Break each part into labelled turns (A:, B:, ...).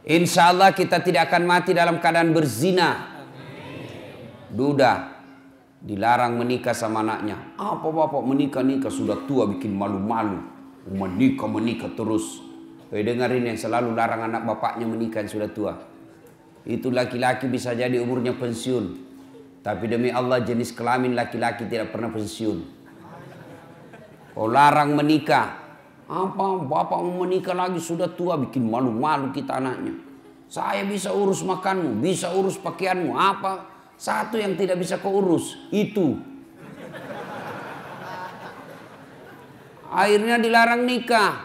A: Insya Allah kita tidak akan mati dalam keadaan berzina. Duda dilarang menikah sama anaknya. Apa bapak menikah sudah tua bikin malu-malu. Menikah terus. Dengarin yang selalu larang anak bapaknya menikah yang sudah tua. Itu laki-laki bisa jadi umurnya pensiun. Tapi demi Allah jenis kelamin laki-laki tidak pernah pensiun. Kau larang menikah. Apa bapak mau menikah lagi sudah tua bikin malu-malu kita anaknya. Saya bisa urus makanmu, bisa urus pakaianmu. Apa? Satu yang tidak bisa kau urus itu. Akhirnya dilarang nikah.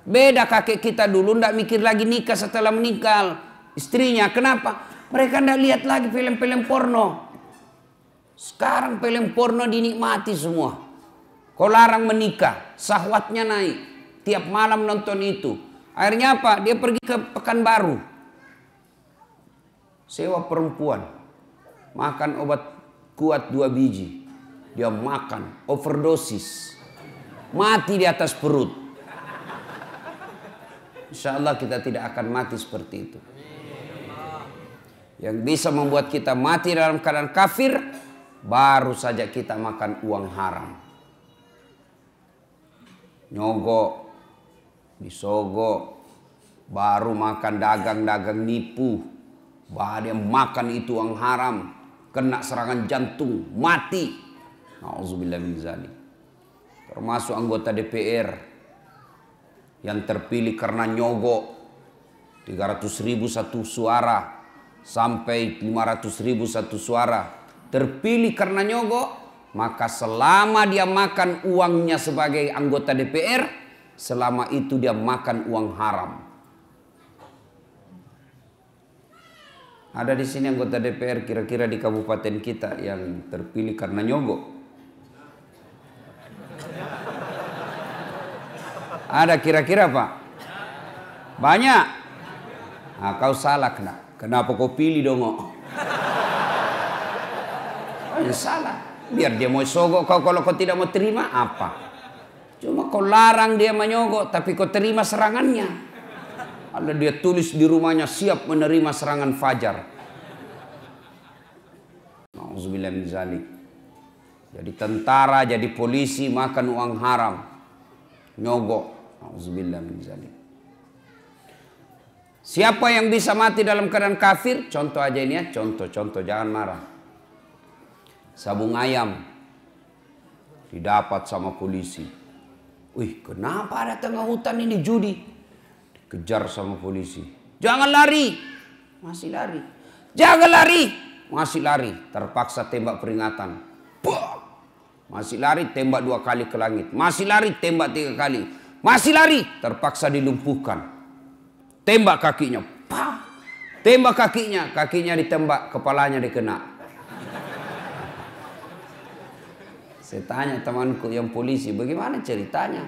A: Beda kakek kita dulu ndak mikir lagi nikah setelah meninggal istrinya. Kenapa? Mereka ndak lihat lagi film-film porno. Sekarang film porno dinikmati semua. Kau larang menikah, syahwatnya naik. Tiap malam nonton itu. Akhirnya apa? Dia pergi ke Pekanbaru. Sewa perempuan. Makan obat kuat 2 biji. Dia makan, overdosis. Mati di atas perut. Insya Allah kita tidak akan mati seperti itu. Yang bisa membuat kita mati dalam keadaan kafir, baru saja kita makan uang haram. Nyogok, disogok, baru makan dagang-dagang nipu. Baru dia makan itu uang haram, kena serangan jantung, mati. Nauzubillah min dzalik. Termasuk anggota DPR yang terpilih karena nyogok 300.000 satu suara sampai 500.000 satu suara. Terpilih karena nyogok. Maka selama dia makan uangnya sebagai anggota DPR, selama itu dia makan uang haram. Ada di sini anggota DPR kira-kira di kabupaten kita yang terpilih karena nyogok? Ada kira-kira Pak? Banyak? Nah, kau salah kena. Kenapa kau pilih dong? Ya salah. Biar dia mau sogok kau, kalau kau tidak mau terima apa? Cuma kau larang dia menyogok tapi kau terima serangannya. Ada dia tulis di rumahnya siap menerima serangan fajar. Nauzubillah min dzalik. Jadi tentara, jadi polisi makan uang haram. Nyogok. Nauzubillah min dzalik. Siapa yang bisa mati dalam keadaan kafir? Contoh aja ini ya, contoh jangan marah. Sabung ayam didapat sama polisi. Wih, kenapa ada tengah hutan ini judi? Dikejar sama polisi. Jangan lari. Masih lari. Jangan lari. Masih lari. Terpaksa tembak peringatan. Bah! Masih lari, tembak 2 kali ke langit. Masih lari, tembak 3 kali. Masih lari, terpaksa dilumpuhkan. Tembak kakinya. Pah! Tembak kakinya. Kakinya ditembak, kepalanya dikena. Saya tanya temanku yang polisi, bagaimana ceritanya?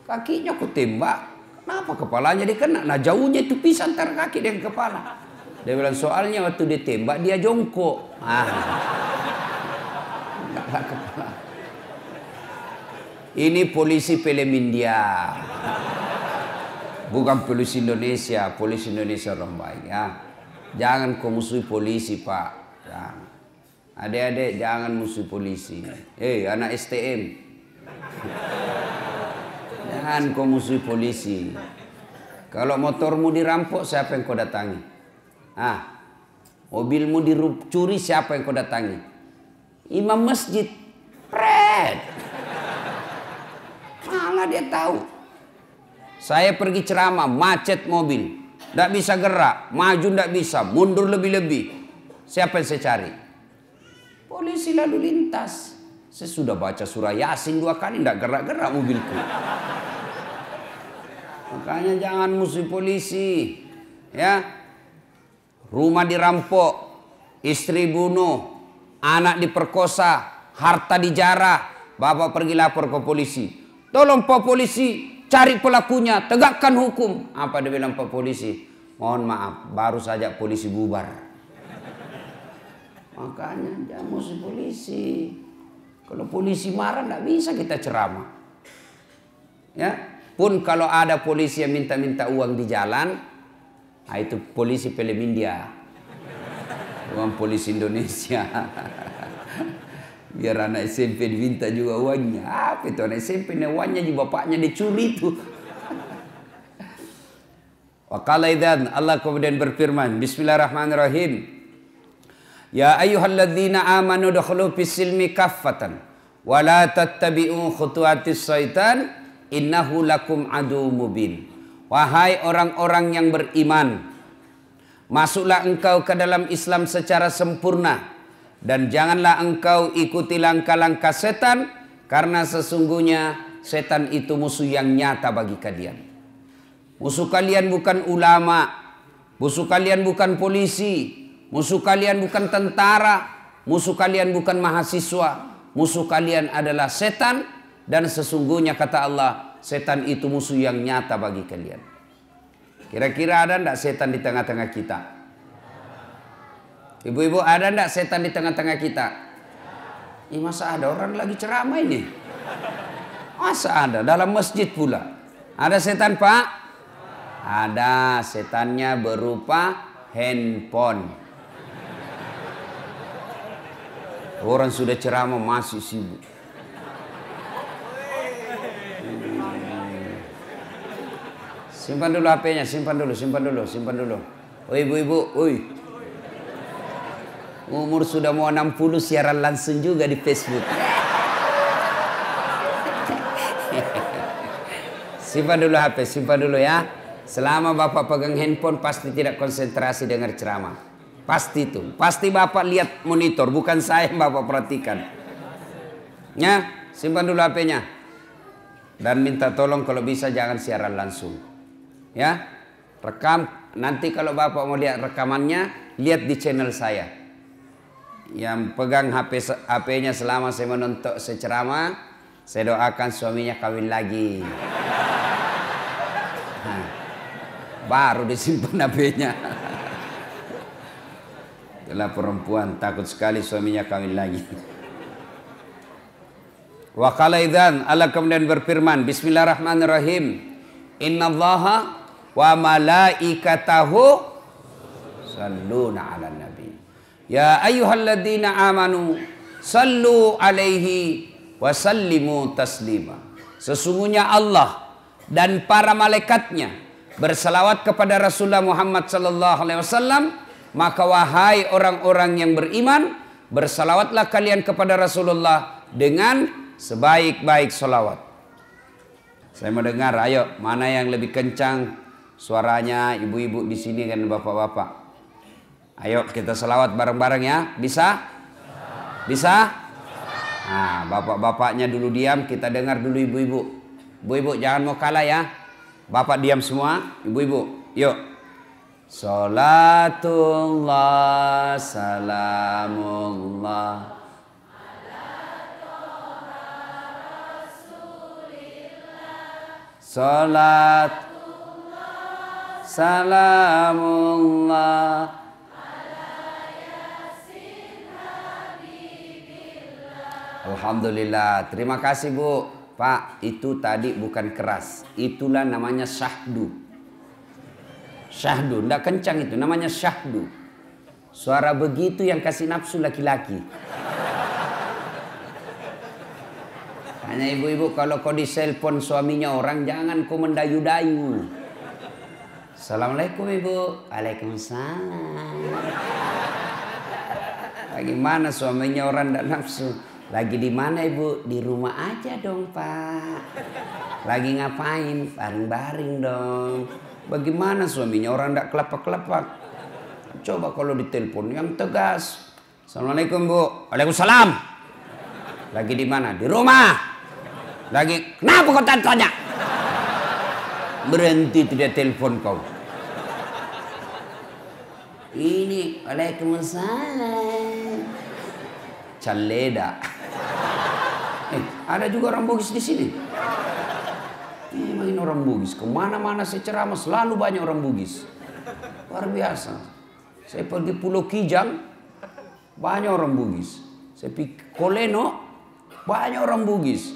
A: Kakinya aku tembak, kenapa kepalanya dikena? Nah jauhnya itu pisah antara kaki dan kepala. Dia bilang soalnya waktu ditembak dia jongkok. Kepala. Ini polisi film India. Bukan polisi Indonesia. Polisi Indonesia orang baik ya. Jangan kau musuhi polisi Pak. Jangan. Adik-adik jangan musuh polisi. Anak STM. Jangan kau musuh polisi. Kalau motormu dirampok siapa yang kau datangi? Mobilmu dicuri siapa yang kau datangi? Imam masjid. Pret. Malah dia tahu. Saya pergi ceramah, macet mobil. Tidak bisa gerak, maju tidak bisa, mundur lebih-lebih. Siapa yang saya cari? Polisi lalu lintas. Saya sudah baca surah Yasin 2 kali, tidak gerak-gerak mobilku. Makanya jangan musuh polisi. Ya, rumah dirampok, istri bunuh, anak diperkosa, harta dijarah. Bapak pergi lapor ke polisi. Tolong Pak Polisi, cari pelakunya, tegakkan hukum. Apa dia bilang Pak Polisi? Mohon maaf, baru saja polisi bubar. Makanya jangan musuh polisi. Kalau polisi marah tidak bisa kita ceramah. Ya, pun kalau ada polisi yang minta-minta uang di jalan, Nah, itu polisi film India, bukan polisi Indonesia. Biar anak SMP diminta juga uangnya. Apa itu anak SMP uangnya juga bapaknya dicuri itu. Waqala idzan, Allah kemudian berfirman, Bismillahirrahmanirrahim. Ya ayyuhalladzina amanu dukhulu fis-silmi kaffatan wa la tattabi'u khutuwatis syaitan innahu lakum adu mubin. Wahai orang-orang yang beriman, masuklah engkau ke dalam Islam secara sempurna dan janganlah engkau ikuti langkah-langkah setan, karena sesungguhnya setan itu musuh yang nyata bagi kalian. Musuh kalian bukan ulama, musuh kalian bukan polisi, musuh kalian bukan tentara, musuh kalian bukan mahasiswa, musuh kalian adalah setan, dan sesungguhnya kata Allah, setan itu musuh yang nyata bagi kalian. Kira-kira ada enggak setan di tengah-tengah kita? Ibu-ibu, ada enggak setan di tengah-tengah kita? Ini masa ada orang lagi ceramah ini? Masa ada? Dalam masjid pula. Ada setan, Pak? Ada, setannya berupa handphone. Orang sudah ceramah masih sibuk. Simpan dulu HP-nya, simpan dulu. Oh ibu-ibu, umur sudah mau 60 siaran langsung juga di Facebook. Simpan dulu HP, simpan dulu ya. Selama Bapak pegang handphone pasti tidak konsentrasi dengar ceramah. Pasti itu. Pasti Bapak lihat monitor, bukan saya yang Bapak perhatikan. Ya, simpan dulu HP-nya. Dan minta tolong kalau bisa jangan siaran langsung. Ya, rekam. Nanti kalau Bapak mau lihat rekamannya, lihat di channel saya. Yang pegang HP-nya selama saya menonton ceramah, saya doakan suaminya kawin lagi. Nah, baru disimpan HP-nya. Itulah perempuan takut sekali suaminya kawin lagi. Wa qala idzan, Allah kemudian berfirman, Bismillahirrahmanirrahim. Innallaha wa malaikatahu salluna 'alan nabi. Ya ayyuhalladzina amanu sallu alaihi wa sallimu taslima. Sesungguhnya Allah dan para malaikatnya berselawat kepada Rasulullah Muhammad sallallahu alaihi wasallam, maka wahai orang-orang yang beriman, berselawatlah kalian kepada Rasulullah dengan sebaik-baik selawat. Saya mau dengar, ayo, mana yang lebih kencang suaranya ibu-ibu di sini kan bapak-bapak. Ayo kita selawat bareng-bareng ya. Bisa? Bisa? Nah, bapak-bapaknya dulu diam, kita dengar dulu ibu-ibu. Ibu-ibu jangan mau kalah ya. Bapak diam semua, ibu-ibu. Yuk. Salatullah salamullah salat salamullah Alhamdulillah. Terima kasih Bu. Pak, itu tadi bukan keras. Itulah namanya syahdu. Syahdu, tidak kencang itu. Namanya syahdu. Suara begitu yang kasih nafsu laki-laki. Hanya ibu-ibu kalau kau diselpon suaminya orang, jangan kau mendayu-dayu. Assalamualaikum Ibu. Waalaikumsalam. Bagaimana suaminya orang tidak nafsu? Lagi di mana Ibu? Di rumah aja dong Pak. Lagi ngapain? Baring-baring dong. Bagaimana suaminya orang tidak kelepak-kelepak? Coba kalau ditelepon yang tegas. Assalamualaikum Bu. Waalaikumsalam. Lagi di mana? Di rumah. Lagi, kenapa kau tanya? Berhenti tidak telepon kau. Ini, waalaikumsalam. Caleda. Ada juga orang Bugis di sini. Memang ini orang Bugis. Kemana-mana saya ceramah selalu banyak orang Bugis. Luar biasa. Saya pergi Pulau Kijang, banyak orang Bugis. Saya pergi Koleno, banyak orang Bugis.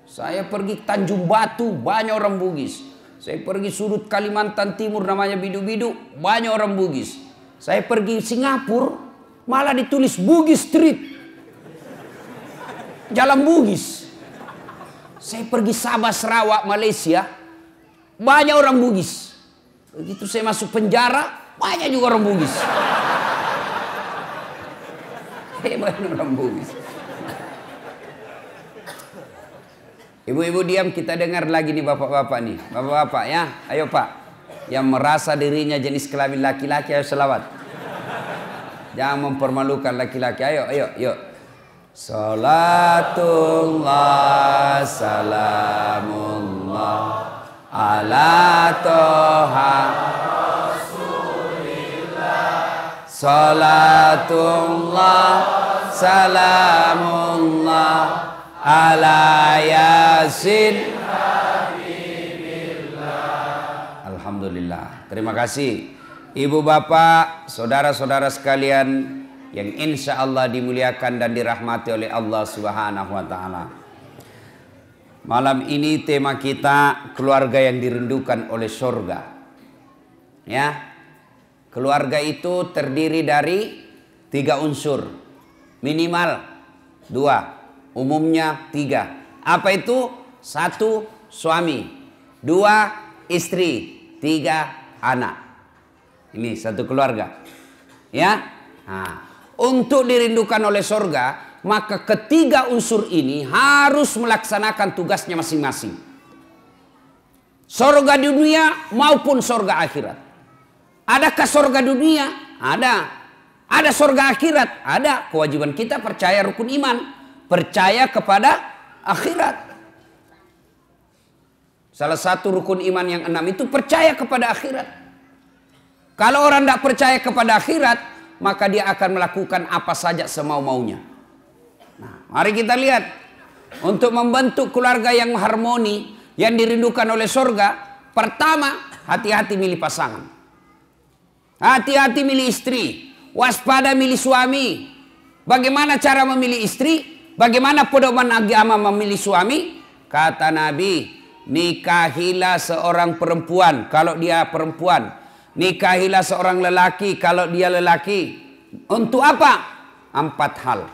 A: Saya pergi Tanjung Batu, banyak orang Bugis. Saya pergi sudut Kalimantan Timur namanya Bidu-Bidu, banyak orang Bugis. Saya pergi Singapura, malah ditulis Bugis Street. Jalan Bugis. Saya pergi Sabah, Sarawak, Malaysia, banyak orang Bugis. Begitu saya masuk penjara, banyak juga orang Bugis. Banyak orang Bugis. Ibu-ibu diam, kita dengar lagi nih bapak-bapak nih. Bapak-bapak ya, ayo Pak. Yang merasa dirinya jenis kelamin laki-laki, ayo selawat. Jangan mempermalukan laki-laki, ayo, ayo, yuk. Salatullah, salamullah, ala toha Rasulillah. Salatullah, salamullah, ala yasin Habibillah. Alhamdulillah. Terima kasih ibu bapak, saudara-saudara sekalian yang insya Allah dimuliakan dan dirahmati oleh Allah Subhanahu wa ta'ala. Malam ini tema kita keluarga yang dirindukan oleh surga. Ya, keluarga itu terdiri dari 3 unsur, minimal 2, umumnya 3. Apa itu? 1 suami, 2 istri, 3 anak. Ini satu keluarga. Ya. Nah, untuk dirindukan oleh surga, maka ketiga unsur ini harus melaksanakan tugasnya masing-masing. Surga dunia maupun surga akhirat. Adakah surga dunia? Ada. Ada surga akhirat? Ada. Kewajiban kita percaya rukun iman, percaya kepada akhirat. Salah satu rukun iman yang 6 itu percaya kepada akhirat. Kalau orang tidak percaya kepada akhirat, maka dia akan melakukan apa saja semau-maunya. Nah, mari kita lihat. Untuk membentuk keluarga yang harmoni, yang dirindukan oleh surga, pertama, hati-hati milih pasangan. Hati-hati milih istri. Waspada milih suami. Bagaimana cara memilih istri? Bagaimana pedoman agama memilih suami? Kata Nabi, nikahilah seorang perempuan kalau dia perempuan. Nikahilah seorang lelaki kalau dia lelaki. Untuk apa? 4 hal.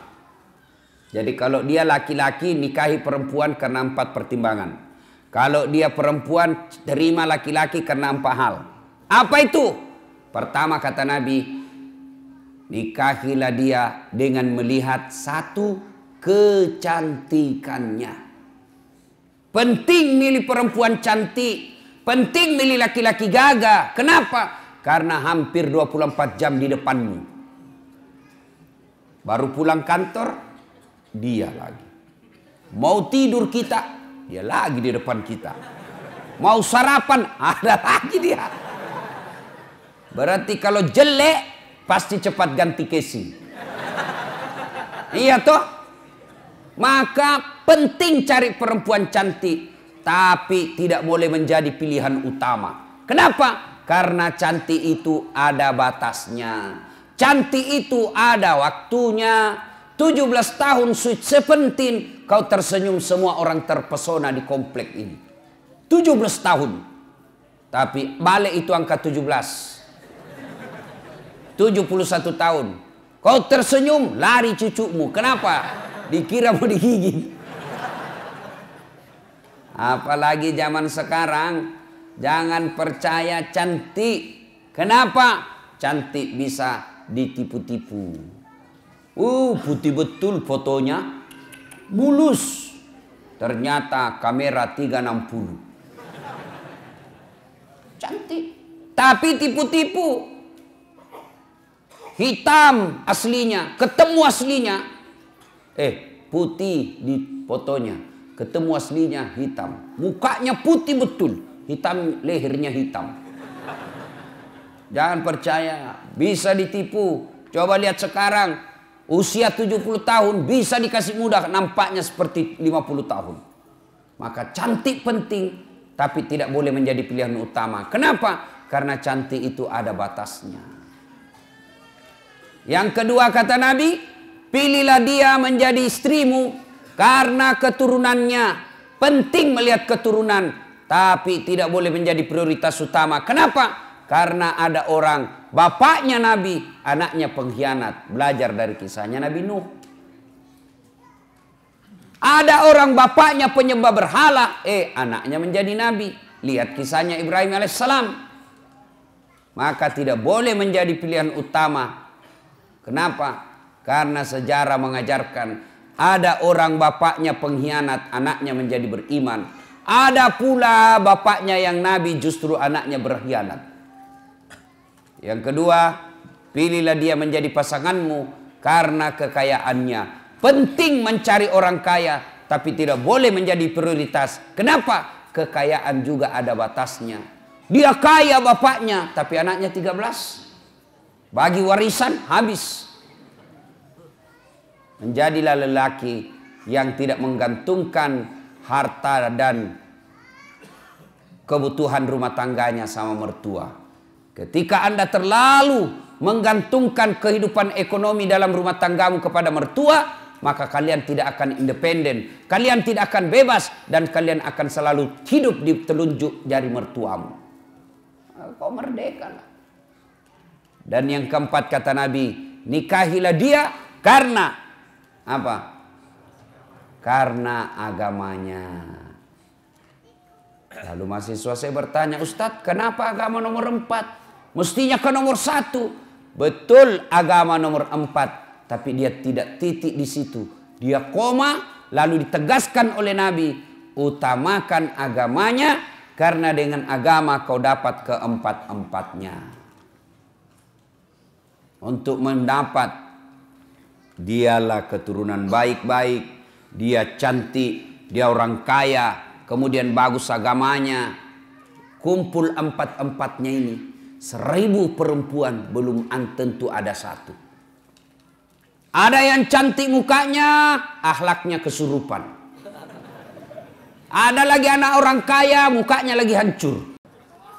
A: Jadi kalau dia laki-laki, nikahi perempuan karena 4 pertimbangan. Kalau dia perempuan, terima laki-laki karena 4 hal. Apa itu? Pertama kata Nabi, nikahilah dia dengan melihat 1, kecantikannya. Penting milih perempuan cantik. Penting milih laki-laki gagah. Kenapa? Karena hampir 24 jam di depanmu. Baru pulang kantor, dia lagi. Mau tidur kita, dia lagi di depan kita. Mau sarapan, ada lagi dia. Berarti kalau jelek, pasti cepat ganti casing. Iya toh? Maka penting cari perempuan cantik. Tapi tidak boleh menjadi pilihan utama. Kenapa? Karena cantik itu ada batasnya. Cantik itu ada waktunya. 17 tahun sweet 17, kau tersenyum, semua orang terpesona di komplek ini. 17 tahun. Tapi balik itu angka 17. 71 tahun. Kau tersenyum, lari cucumu. Kenapa? Dikira mau digigit. Apalagi zaman sekarang, jangan percaya cantik. Kenapa? Cantik bisa ditipu-tipu. Putih betul fotonya, mulus. Ternyata kamera 360. Cantik, tapi tipu-tipu. Hitam aslinya, ketemu aslinya. Putih di fotonya. Ketemu aslinya hitam. Mukanya putih betul. Hitam, lehernya hitam. Jangan percaya. Bisa ditipu. Coba lihat sekarang. Usia 70 tahun bisa dikasih mudah. Nampaknya seperti 50 tahun. Maka cantik penting. Tapi tidak boleh menjadi pilihan utama. Kenapa? Karena cantik itu ada batasnya. Yang kedua kata Nabi. Pilihlah dia menjadi istrimu. Karena keturunannya, penting melihat keturunan. tapi tidak boleh menjadi prioritas utama. Kenapa? Karena ada orang, bapaknya Nabi, anaknya pengkhianat. Belajar dari kisahnya Nabi Nuh. Ada orang bapaknya penyembah berhala, anaknya menjadi Nabi. Lihat kisahnya Ibrahim alaihissalam. Maka tidak boleh menjadi pilihan utama. Kenapa? Karena sejarah mengajarkan ada orang bapaknya pengkhianat, anaknya menjadi beriman. Ada pula bapaknya yang Nabi, justru anaknya berkhianat. Yang kedua, pilihlah dia menjadi pasanganmu karena kekayaannya. Penting mencari orang kaya, tapi tidak boleh menjadi prioritas. Kenapa? Kekayaan juga ada batasnya. Dia kaya bapaknya, tapi anaknya 13. Bagi warisan, habis. Menjadilah lelaki yang tidak menggantungkan harta dan kebutuhan rumah tangganya sama mertua. Ketika Anda terlalu menggantungkan kehidupan ekonomi dalam rumah tanggamu kepada mertua, maka kalian tidak akan independen, kalian tidak akan bebas, dan kalian akan selalu hidup di telunjuk jari mertuamu. Kau merdeka lah. Dan yang keempat kata Nabi, nikahilah dia karena apa? Karena agamanya. Lalu mahasiswa saya bertanya, Ustadz, kenapa agama nomor 4? Mestinya ke nomor 1. Betul, agama nomor 4. Tapi dia tidak titik di situ. Dia koma, lalu ditegaskan oleh Nabi, utamakan agamanya, karena dengan agama kau dapat keempat-empatnya. Untuk mendapat, dialah keturunan baik-baik, dia cantik, dia orang kaya, kemudian bagus agamanya. Kumpul empat-empatnya ini, 1000 perempuan belum tentu ada 1. Ada yang cantik mukanya, akhlaknya kesurupan. Ada lagi anak orang kaya, mukanya lagi hancur.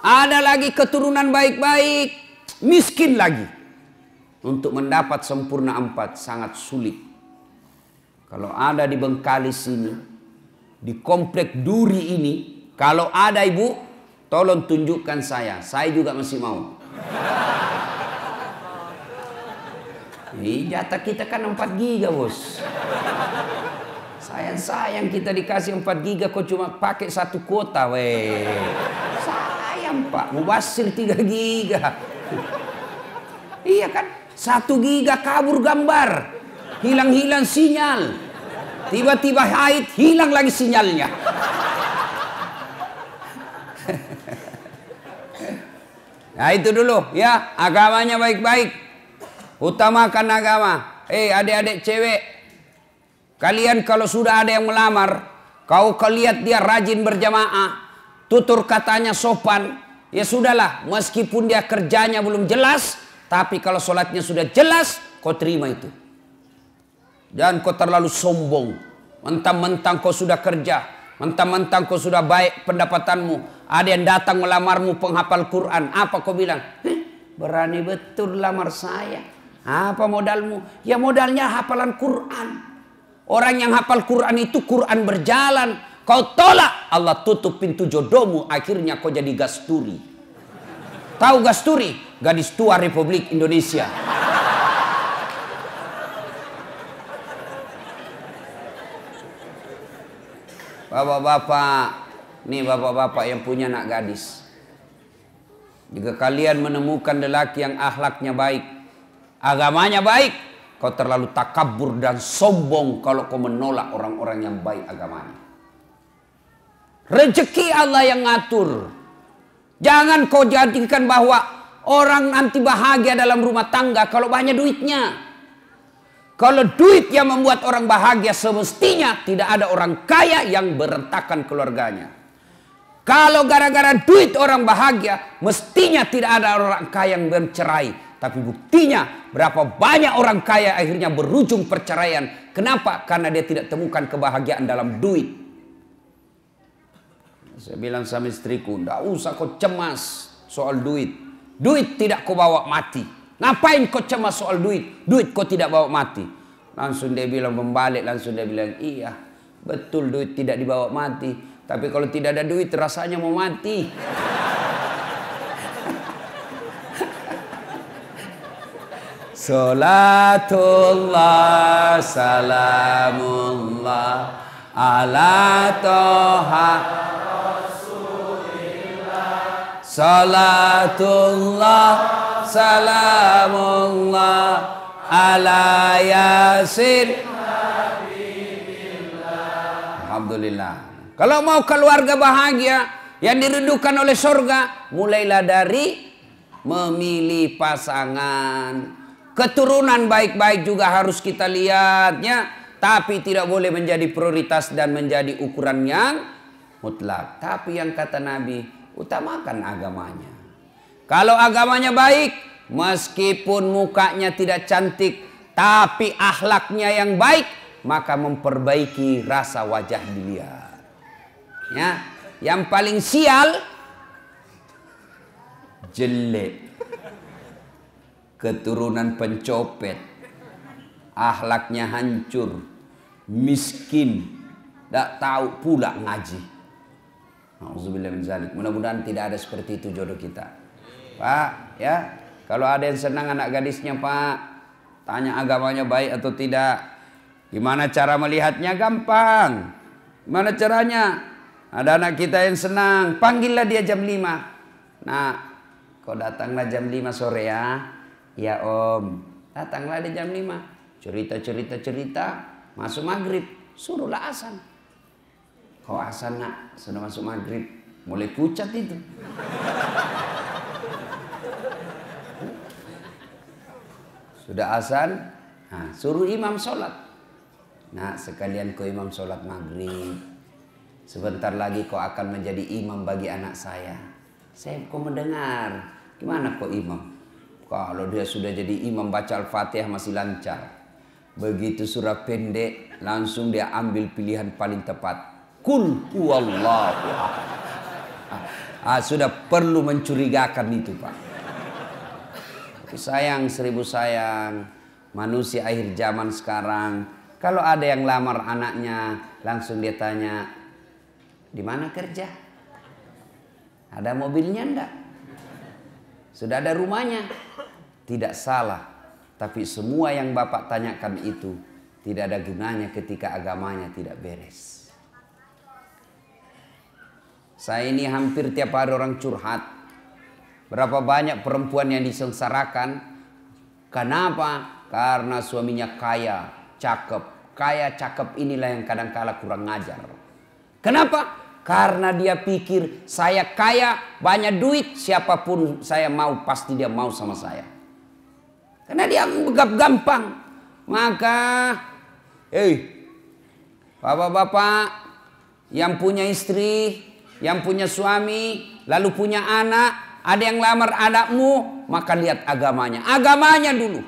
A: Ada lagi keturunan baik-baik, miskin lagi. Untuk mendapat sempurna 4 sangat sulit. Kalau ada di Bengkalis ini, di komplek Duri ini, kalau ada ibu, tolong tunjukkan saya juga masih mau. Jatah kita kan 4 giga bos. Sayang kita dikasih 4 giga, kok cuma pakai 1 kuota weh. Sayang pak, mubasir 3 giga. Iya kan, 1 giga kabur gambar, hilang sinyal, tiba-tiba haid, hilang lagi sinyalnya. Nah itu dulu ya, agamanya baik-baik. Utamakan agama. Adik-adik cewek, kalian kalau sudah ada yang melamar, kau lihat dia rajin berjamaah, tutur katanya sopan, ya sudahlah, meskipun dia kerjanya belum jelas, tapi kalau sholatnya sudah jelas, kau terima itu. Dan kau terlalu sombong, mentang-mentang kau sudah kerja, mentang-mentang kau sudah baik pendapatanmu, ada yang datang melamarmu penghafal Quran, apa kau bilang? Berani betul lamar saya. Apa modalmu? Ya modalnya hafalan Quran. Orang yang hafal Quran itu Quran berjalan. Kau tolak, Allah tutup pintu jodohmu. Akhirnya kau jadi gasturi. Tahu gasturi? Gadis tua Republik Indonesia. Bapak-bapak, nih bapak-bapak yang punya anak gadis. Jika kalian menemukan lelaki yang akhlaknya baik, agamanya baik, kau terlalu takabur dan sombong kalau kau menolak orang-orang yang baik agamanya. Rezeki Allah yang ngatur. Jangan kau jadikan bahwa orang nanti bahagia dalam rumah tangga kalau banyak duitnya. Kalau duit yang membuat orang bahagia, semestinya tidak ada orang kaya yang berantakan keluarganya. Kalau gara-gara duit orang bahagia, mestinya tidak ada orang kaya yang bercerai. Tapi buktinya berapa banyak orang kaya akhirnya berujung perceraian. Kenapa? Karena dia tidak temukan kebahagiaan dalam duit. Saya bilang sama istriku, tidak usah kau cemas soal duit. Duit tidak kau bawa mati. Ngapain kau cemas soal duit? Duit kau tidak bawa mati. Langsung dia bilang membalik, langsung dia bilang, iya betul duit tidak dibawa mati. Tapi kalau tidak ada duit rasanya mau mati. Salatullah salamullah ala toha Rasulillah. Salatullah salamullah ala yasin. Alhamdulillah. Kalau mau keluarga bahagia yang dirindukan oleh surga, mulailah dari memilih pasangan. Keturunan baik-baik juga harus kita lihatnya, tapi tidak boleh menjadi prioritas dan menjadi ukuran yang mutlak. Tapi yang kata Nabi, utamakan agamanya. Kalau agamanya baik, meskipun mukanya tidak cantik, tapi akhlaknya yang baik, maka memperbaiki rasa wajah dilihat. Ya, yang paling sial jelek. Keturunan pencopet, akhlaknya hancur, miskin, tak tahu pula ngaji. Nauzubillah min zalik. Mudah-mudahan tidak ada seperti itu jodoh kita. Pak, ya, kalau ada yang senang anak gadisnya, Pak, tanya agamanya baik atau tidak. Gimana cara melihatnya? Gampang. Gimana caranya? Ada anak kita yang senang, panggillah dia jam 5. Nah, kau datanglah jam 5 sore ya. Ya om, datanglah di jam 5. Cerita, masuk maghrib, suruhlah asan. Kau asan nak, sudah masuk maghrib, mulai pucat itu. Sudah asan, nah, suruh imam sholat. Nah, sekalian kau imam sholat maghrib. Sebentar lagi kau akan menjadi imam bagi anak saya. Saya kau mendengar, gimana kau imam? Kalau dia sudah jadi imam baca Al-Fatihah masih lancar. Begitu surah pendek, langsung dia ambil pilihan paling tepat. Kul huwallahu ahad. Sudah perlu mencurigakan itu, Pak. Tapi sayang, seribu sayang, manusia akhir zaman sekarang, kalau ada yang lamar anaknya, langsung dia tanya, di mana kerja? Ada mobilnya enggak? Sudah ada rumahnya? Tidak salah, tapi semua yang Bapak tanyakan itu tidak ada gunanya ketika agamanya tidak beres. Saya ini hampir tiap hari orang curhat. Berapa banyak perempuan yang disengsarakan. Kenapa? Karena suaminya kaya, cakep. Kaya, cakep inilah yang kadang-kala kurang ngajar. Kenapa? Karena dia pikir saya kaya, banyak duit, siapapun saya mau, pasti dia mau sama saya. Karena dia anggap gampang. Maka, bapak-bapak yang punya istri, yang punya suami, lalu punya anak, ada yang lamar anakmu, maka lihat agamanya. Agamanya dulu.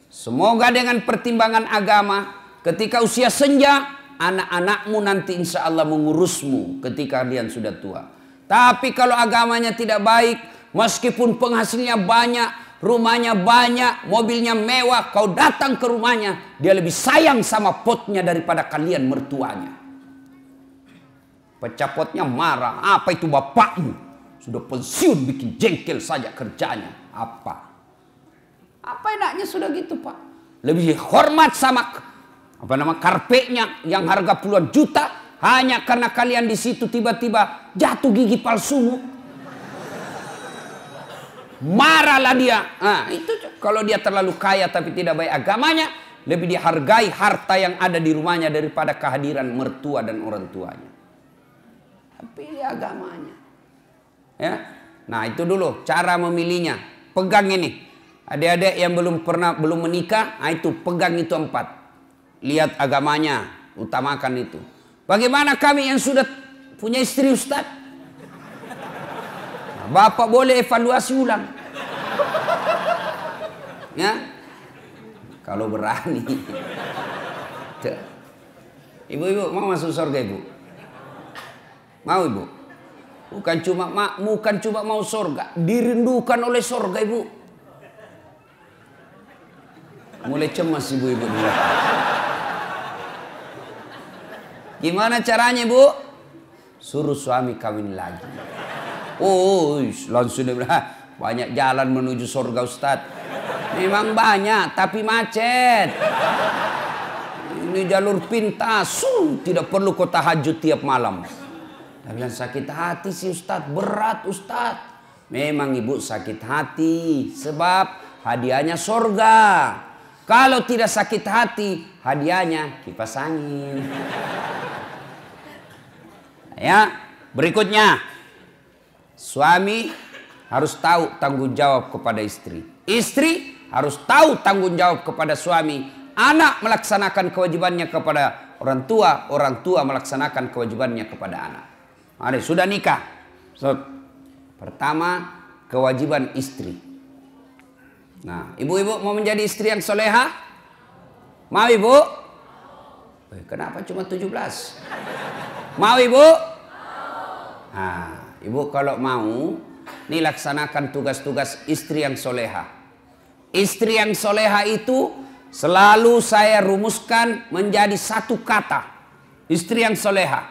A: Semoga dengan pertimbangan agama, ketika usia senja, anak-anakmu nanti insya Allah mengurusmu ketika kalian sudah tua. Tapi kalau agamanya tidak baik, meskipun penghasilnya banyak, rumahnya banyak, mobilnya mewah, kau datang ke rumahnya, dia lebih sayang sama potnya daripada kalian mertuanya. Pecah potnya marah, apa itu bapakmu? Sudah pensiun bikin jengkel saja kerjanya. Apa enaknya sudah gitu, Pak? Lebih hormat sama karpetnya yang harga puluhan juta, hanya karena kalian di situ tiba-tiba jatuh gigi palsumu. Marahlah dia. Nah, itu kalau dia terlalu kaya tapi tidak baik agamanya, lebih dihargai harta yang ada di rumahnya daripada kehadiran mertua dan orang tuanya. Pilih agamanya. Ya. Nah, itu dulu cara memilihnya. Pegang ini. Adik-adik yang belum menikah, nah itu pegang itu 4. Lihat agamanya, utamakan itu. Bagaimana kami yang sudah punya istri, Ustaz? Bapak boleh evaluasi ulang. Ya. Kalau berani. Ibu-ibu mau masuk surga, Ibu? Mau, Ibu? Bukan cuma mau surga, dirindukan oleh surga, Ibu. Mulai cemas ibu-ibu. Gimana caranya, Bu? suruh suami kawin lagi. Oh, langsung dia bilang, banyak jalan menuju surga Ustadz. Memang banyak, tapi macet. Ini jalur pintas, tidak perlu kau tahajud tiap malam. Dia bilang, sakit hati sih Ustadz, berat Ustadz. Memang ibu sakit hati, sebab hadiahnya surga. Kalau tidak sakit hati, hadiahnya kipas angin. Ya, berikutnya. Suami harus tahu tanggung jawab kepada istri. Istri harus tahu tanggung jawab kepada suami. Anak melaksanakan kewajibannya kepada orang tua melaksanakan kewajibannya kepada anak. Ada sudah nikah. So, pertama, kewajiban istri. Nah, ibu-ibu mau menjadi istri yang soleha? Mau ibu? Kenapa cuma 17? Mau ibu? Nah, ibu kalau mau, nih laksanakan tugas-tugas istri yang soleha. Istri yang soleha itu selalu saya rumuskan menjadi satu kata. Istri yang soleha.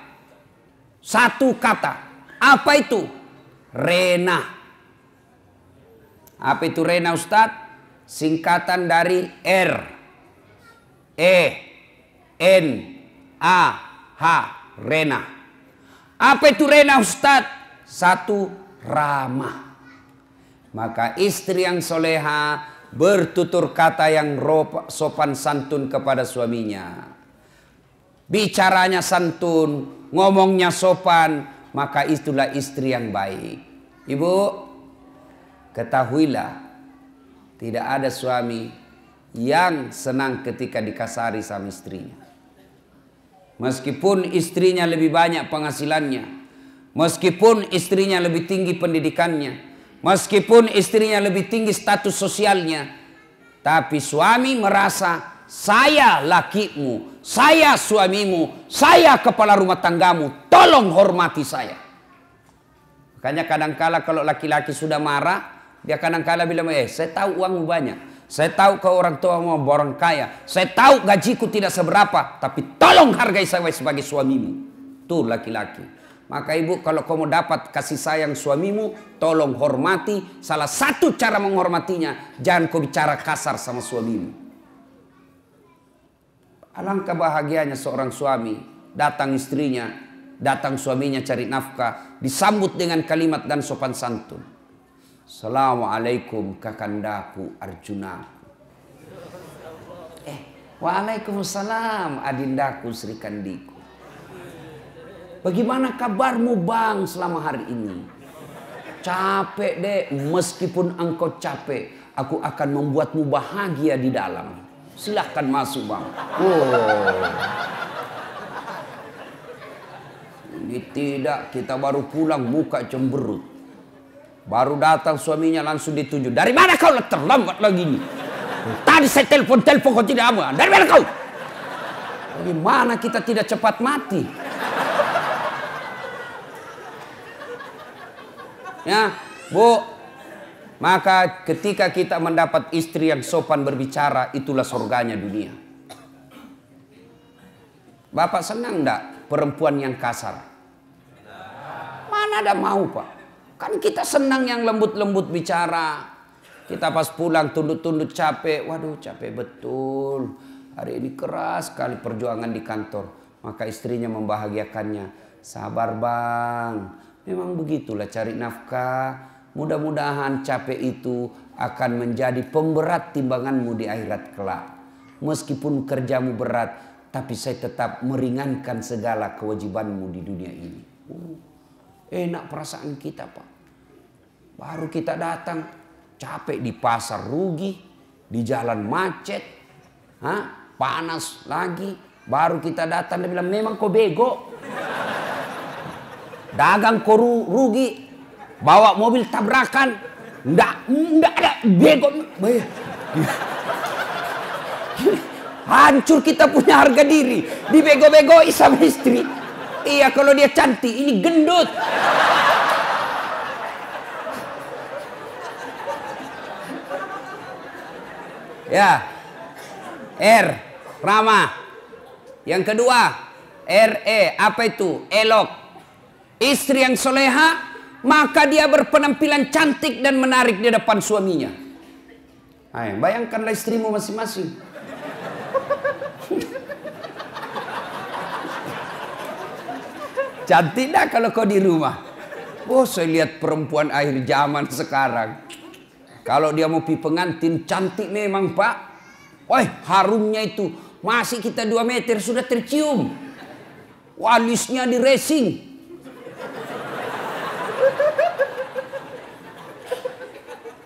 A: Satu kata. Apa itu? Rena. Apa itu Rena Ustadz? Singkatan dari R, E, N, A, H. Rena. Apa itu Rena Ustadz? Satu, ramah. Maka istri yang soleha bertutur kata yang sopan santun kepada suaminya. Bicaranya santun, ngomongnya sopan, maka itulah istri yang baik. Ibu, ketahuilah, tidak ada suami yang senang ketika dikasari sama istrinya. Meskipun istrinya lebih banyak penghasilannya, meskipun istrinya lebih tinggi pendidikannya, meskipun istrinya lebih tinggi status sosialnya, tapi suami merasa saya lakimu, saya suamimu, saya kepala rumah tanggamu, tolong hormati saya. Makanya kadangkala kalau laki-laki sudah marah, dia kadang-kala bilang, saya tahu uangmu banyak. Saya tahu kau orang tua mau orang kaya. Saya tahu gajiku tidak seberapa. Tapi tolong hargai saya sebagai suamimu. Tuh laki-laki. Maka ibu kalau kau mau dapat kasih sayang suamimu, tolong hormati. Salah satu cara menghormatinya, jangan kau bicara kasar sama suamimu. Alangkah bahagianya seorang suami. Datang istrinya, datang suaminya cari nafkah. Disambut dengan kalimat dan sopan santun. Assalamualaikum kakandaku Arjunaku. Waalaikumsalam adindaku Sri Kandiku. Bagaimana kabarmu bang selama hari ini? Capek deh, meskipun engkau capek, aku akan membuatmu bahagia di dalam. Silahkan masuk bang. Ini tidak, kita baru pulang muka cemberut. Baru datang suaminya langsung ditunjuk. Dari mana kau terlambat lagi nih? Tadi saya telepon kau tidak apa. Dari mana kau? Bagaimana kita tidak cepat mati? Ya, Bu. Maka ketika kita mendapat istri yang sopan berbicara, itulah surganya dunia. Bapak senang enggak perempuan yang kasar? Mana ada mau Pak? Kan kita senang yang lembut-lembut bicara. Kita pas pulang tunduk-tunduk capek. Waduh capek betul. Hari ini keras sekali perjuangan di kantor. Maka istrinya membahagiakannya. Sabar bang. Memang begitulah cari nafkah. Mudah-mudahan capek itu akan menjadi pemberat timbanganmu di akhirat kelak. Meskipun kerjamu berat. Tapi saya tetap meringankan segala kewajibanmu di dunia ini. Enak perasaan kita Pak. Baru kita datang capek di pasar rugi, di jalan macet, panas lagi. Baru kita datang dia bilang memang kau bego. Dagang kau rugi, bawa mobil tabrakan, nggak ada bego. Hancur kita punya harga diri, dibego-begoi sama istri. Iya kalau dia cantik, ini gendut. Ya, R, ramah. Yang kedua, RE, apa itu? Elok. Istri yang soleha, maka dia berpenampilan cantik dan menarik di depan suaminya. Hai, bayangkanlah istrimu masing-masing. Cantik dah kalau kau di rumah. Oh, saya lihat perempuan akhir zaman sekarang. Kalau dia mau pi pengantin, cantik memang Pak. Wah, harumnya itu. Masih kita 2 meter sudah tercium. Walisnya di racing.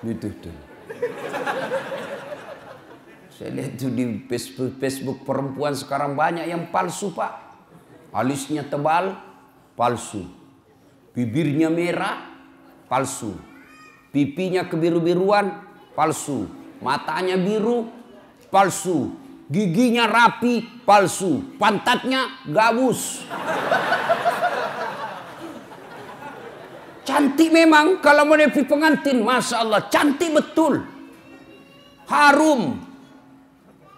A: Gitu tuh. Saya lihat tuh di Facebook perempuan sekarang banyak yang palsu Pak. Alisnya tebal, palsu. Bibirnya merah, palsu. Pipinya kebiru-biruan, palsu. Matanya biru, palsu. Giginya rapi, palsu. Pantatnya gabus. Cantik memang kalau mau nepi pengantin, Masya Allah, cantik betul. Harum,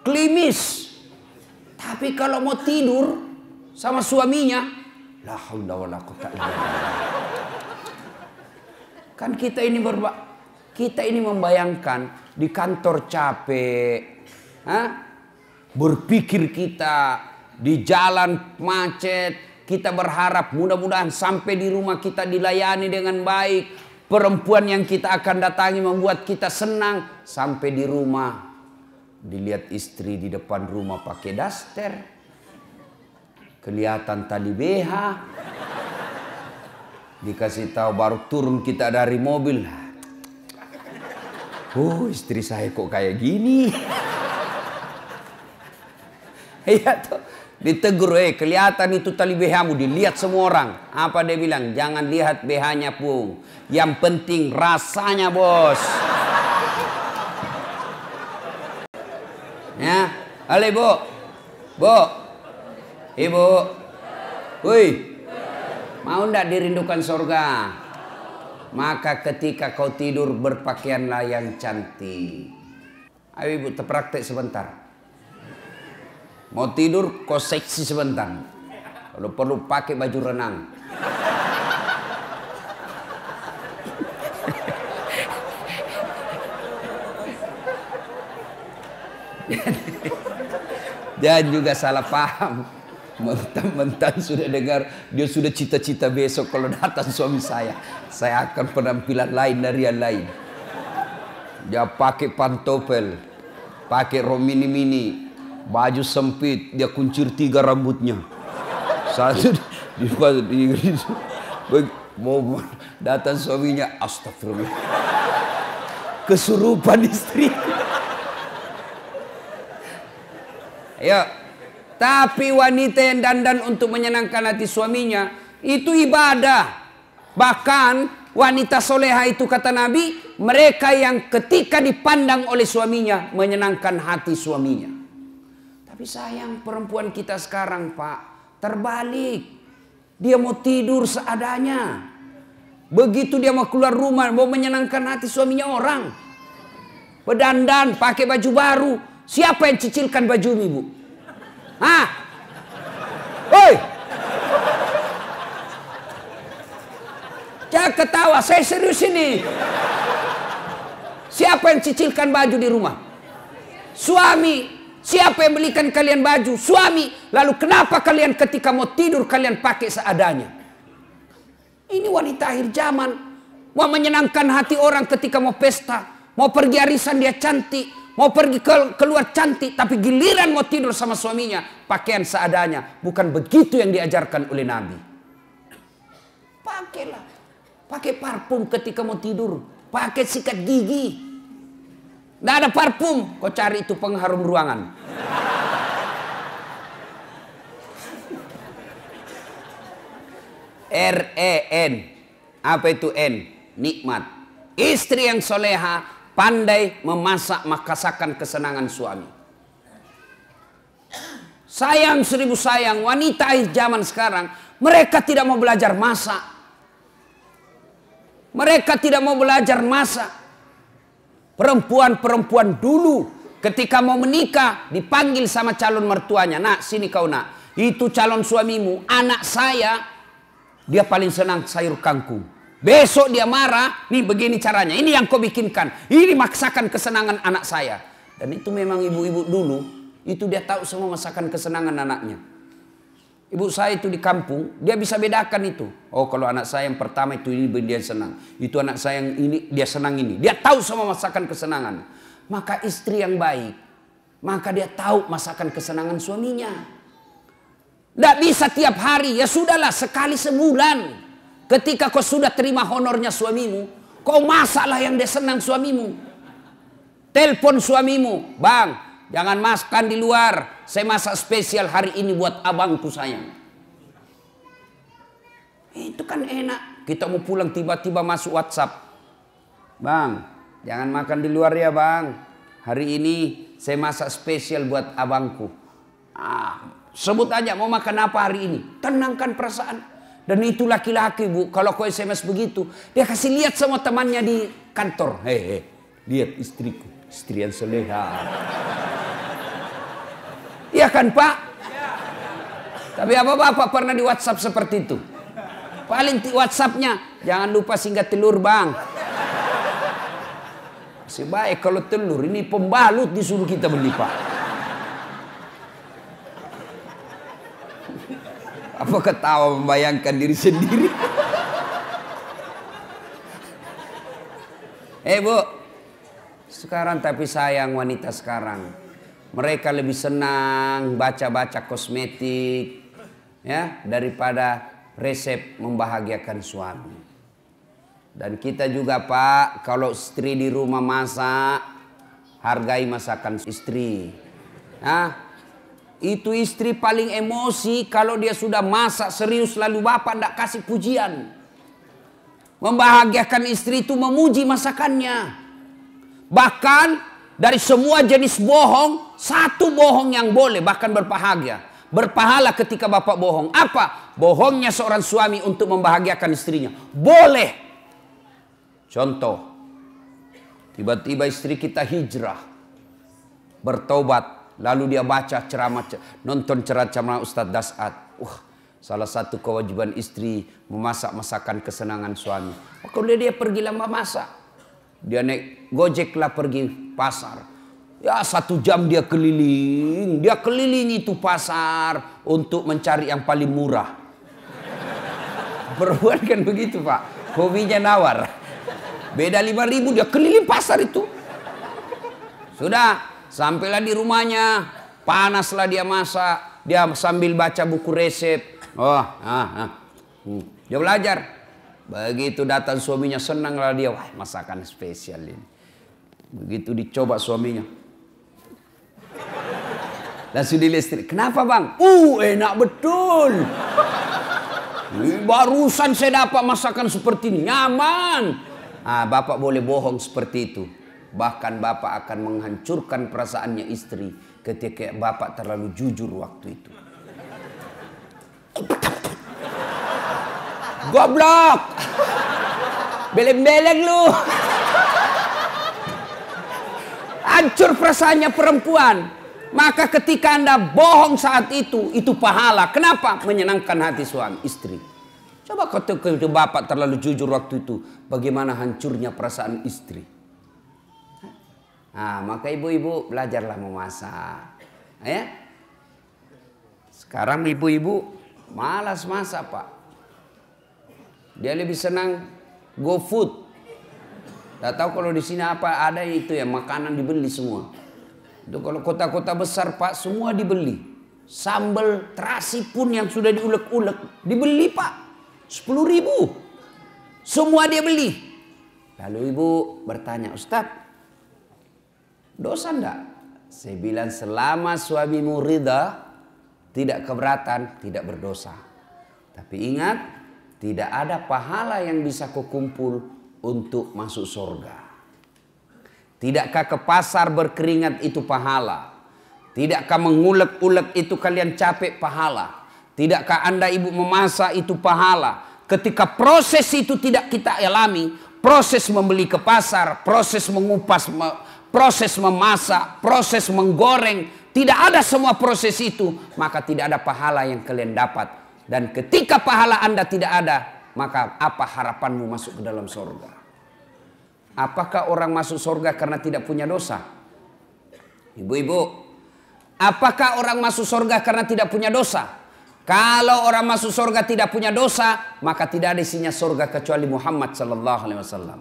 A: klimis. Tapi kalau mau tidur sama suaminya, la haula wala quwwata illa billah. Kan kita ini membayangkan di kantor capek, berpikir kita di jalan macet. Kita berharap mudah-mudahan sampai di rumah kita dilayani dengan baik. Perempuan yang kita akan datangi membuat kita senang. Sampai di rumah dilihat istri di depan rumah pakai daster. Kelihatan tali BH. Dikasih tahu baru turun kita dari mobil. Oh, istri saya kok kayak gini. Iya tuh. Ditegur, kelihatan itu tali BH-mu, dilihat semua orang. Apa dia bilang? Jangan lihat BH-nya Pung. Yang penting rasanya bos. Ya, halo Bu. Bu. Ibu. Woi. Mau ndak dirindukan surga? Maka ketika kau tidur berpakaianlah yang cantik. Ayo Ibu terpraktek sebentar. Mau tidur kau seksi sebentar. Kalau perlu pakai baju renang. Jangan juga salah paham. Mentang-mentang sudah dengar, dia sudah cita-cita besok kalau datang suami saya akan penampilan lain dari yang lain. Dia pakai pantofel, pakai rok mini-mini, baju sempit, dia kuncir 3 rambutnya. Satu mau datang suaminya, astagfirullah. Kesurupan istri. Ayo. Tapi wanita yang dandan untuk menyenangkan hati suaminya, itu ibadah. Bahkan wanita soleha itu kata Nabi, mereka yang ketika dipandang oleh suaminya, menyenangkan hati suaminya. Tapi sayang perempuan kita sekarang Pak, terbalik. Dia mau tidur seadanya. Begitu dia mau keluar rumah, mau menyenangkan hati suaminya orang. Berdandan, pakai baju baru. Siapa yang cicilkan baju Ibu? Hah? Woi! Jangan ketawa, saya serius ini. Siapa yang cicilkan baju di rumah? Suami. Siapa yang belikan kalian baju? Suami. Lalu kenapa kalian ketika mau tidur kalian pakai seadanya? Ini wanita akhir zaman. Mau menyenangkan hati orang ketika mau pesta. Mau pergi arisan dia cantik. Mau pergi keluar cantik. Tapi giliran mau tidur sama suaminya, pakaian seadanya. Bukan begitu yang diajarkan oleh Nabi. Pakailah. Pakai parfum ketika mau tidur. Pakai sikat gigi. Tidak ada parfum, kau cari itu pengharum ruangan. R-E-N. Apa itu N? Nikmat. Istri yang soleha pandai memasak makasakan kesenangan suami. Sayang 1000 sayang, wanita akhir zaman sekarang, mereka tidak mau belajar masak. Mereka tidak mau belajar masak. Perempuan-perempuan dulu ketika mau menikah dipanggil sama calon mertuanya. Nak, sini kau nak. Itu calon suamimu, anak saya. dia paling senang sayur kangkung. Besok dia marah, nih begini caranya, ini yang kau bikinkan, ini maksakan kesenangan anak saya. Dan itu memang ibu-ibu dulu, itu dia tahu semua masakan kesenangan anaknya. Ibu saya itu di kampung, dia bisa bedakan itu. Oh, kalau anak saya yang pertama itu ini dia senang. Itu anak saya yang ini dia senang ini. Dia tahu semua masakan kesenangan. Maka istri yang baik, maka dia tahu masakan kesenangan suaminya. Tidak bisa tiap hari, ya sudahlah sekali sebulan. Ketika kau sudah terima honornya suamimu, kau masaklah yang dia senang suamimu. Telepon suamimu, bang. Jangan makan di luar. Saya masak spesial hari ini buat abangku sayang. Itu kan enak. Kita mau pulang tiba-tiba masuk WhatsApp. Bang, jangan makan di luar ya bang. Hari ini saya masak spesial buat abangku. Sebut aja mau makan apa hari ini. Tenangkan perasaan. Dan itu laki-laki bu. Kalau kau SMS begitu. Dia kasih lihat sama temannya di kantor. Hei, lihat istriku. Istri yang soleha. Iya kan Pak? Tapi apa Bapak pernah di WhatsApp seperti itu? Paling WhatsAppnya, jangan lupa singgah telur bang. Masih baik kalau telur, ini pembalut disuruh kita beli Pak. Apa ketawa membayangkan diri sendiri? Bu, sekarang tapi sayang wanita sekarang. Mereka lebih senang baca-baca kosmetik ya daripada resep membahagiakan suami. Dan kita juga Pak, kalau istri di rumah masak, hargai masakan istri. Itu istri paling emosi kalau dia sudah masak serius lalu Bapak tidak kasih pujian. Membahagiakan istri itu memuji masakannya. Bahkan dari semua jenis bohong, satu bohong yang boleh bahkan berpahala ketika Bapak bohong. Apa? Bohongnya seorang suami untuk membahagiakan istrinya. Boleh. Contoh, tiba-tiba istri kita hijrah, bertobat, lalu dia baca ceramah, nonton ceramah Ustadz Das'ad. Salah satu kewajiban istri memasak masakan kesenangan suami. Kalau dia pergi lama masak. Dia naik Gojek lah pergi pasar. Ya 1 jam dia keliling. Dia keliling itu pasar untuk mencari yang paling murah. Perempuan kan begitu Pak. Hobinya nawar. Beda 5.000 dia keliling pasar itu. Sudah sampailah di rumahnya. Panaslah dia masak. Dia sambil baca buku resep. Dia belajar. Begitu datang suaminya senanglah dia. Wah masakan spesial ini. Begitu dicoba suaminya. Langsung dilihat istri. Kenapa bang? Enak betul. Barusan saya dapat masakan seperti ini. Nyaman. Bapak boleh bohong seperti itu. Bahkan Bapak akan menghancurkan perasaannya istri. Ketika Bapak terlalu jujur waktu itu. Goblok. Beleng-beleng lu. Hancur perasaannya perempuan. Maka ketika Anda bohong saat itu pahala. Kenapa? Menyenangkan hati suami, istri. Coba ketika Bapak terlalu jujur waktu itu. Bagaimana hancurnya perasaan istri. Maka ibu-ibu belajarlah memasak. Ya. Sekarang ibu-ibu malas masak Pak. Dia lebih senang go food. Tidak tahu kalau di sini apa ada itu ya makanan dibeli semua. Itu kalau kota-kota besar Pak semua dibeli. Sambal terasi pun yang sudah diulek-ulek dibeli Pak. 10.000. Semua dia beli. Lalu ibu bertanya, Ustadz, dosa enggak? Saya bilang selama suamimu ridha, tidak keberatan, tidak berdosa. Tapi ingat, tidak ada pahala yang bisa kau kumpul untuk masuk surga. Tidakkah ke pasar berkeringat itu pahala? Tidakkah mengulek-ulek itu kalian capek pahala? Tidakkah Anda ibu memasak itu pahala? Ketika proses itu tidak kita alami, proses membeli ke pasar, proses mengupas, proses memasak, proses menggoreng, tidak ada semua proses itu, maka tidak ada pahala yang kalian dapat Dan ketika pahala Anda tidak ada, maka apa harapanmu masuk ke dalam surga? Apakah orang masuk surga karena tidak punya dosa? Ibu-ibu, apakah orang masuk surga karena tidak punya dosa? Kalau orang masuk surga tidak punya dosa, maka tidak ada isinya surga kecuali Muhammad sallallahu alaihi wasallam.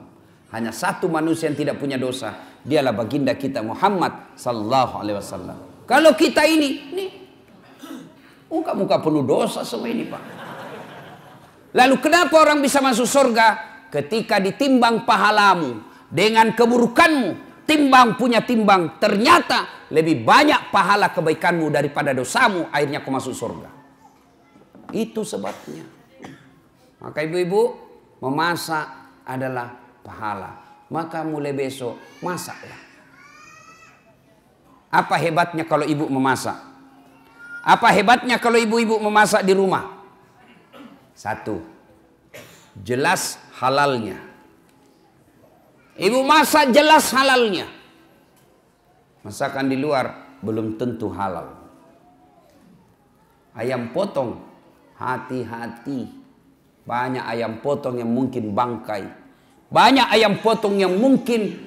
A: Hanya satu manusia yang tidak punya dosa, dialah baginda kita Muhammad sallallahu alaihi wasallam. Kalau kita ini, nih, muka-muka penuh dosa semua ini, Pak. Lalu kenapa orang bisa masuk surga? Ketika ditimbang pahalamu dengan keburukanmu, timbang punya timbang, ternyata lebih banyak pahala kebaikanmu daripada dosamu, akhirnya kau masuk surga. Itu sebabnya. Maka ibu-ibu, memasak adalah pahala. Maka mulai besok masaklah. Apa hebatnya kalau ibu memasak? Apa hebatnya kalau ibu-ibu memasak di rumah? Satu, jelas halalnya. Ibu masak jelas halalnya. Masakan di luar belum tentu halal. Ayam potong, hati-hati. Banyak ayam potong yang mungkin bangkai. Banyak ayam potong yang mungkin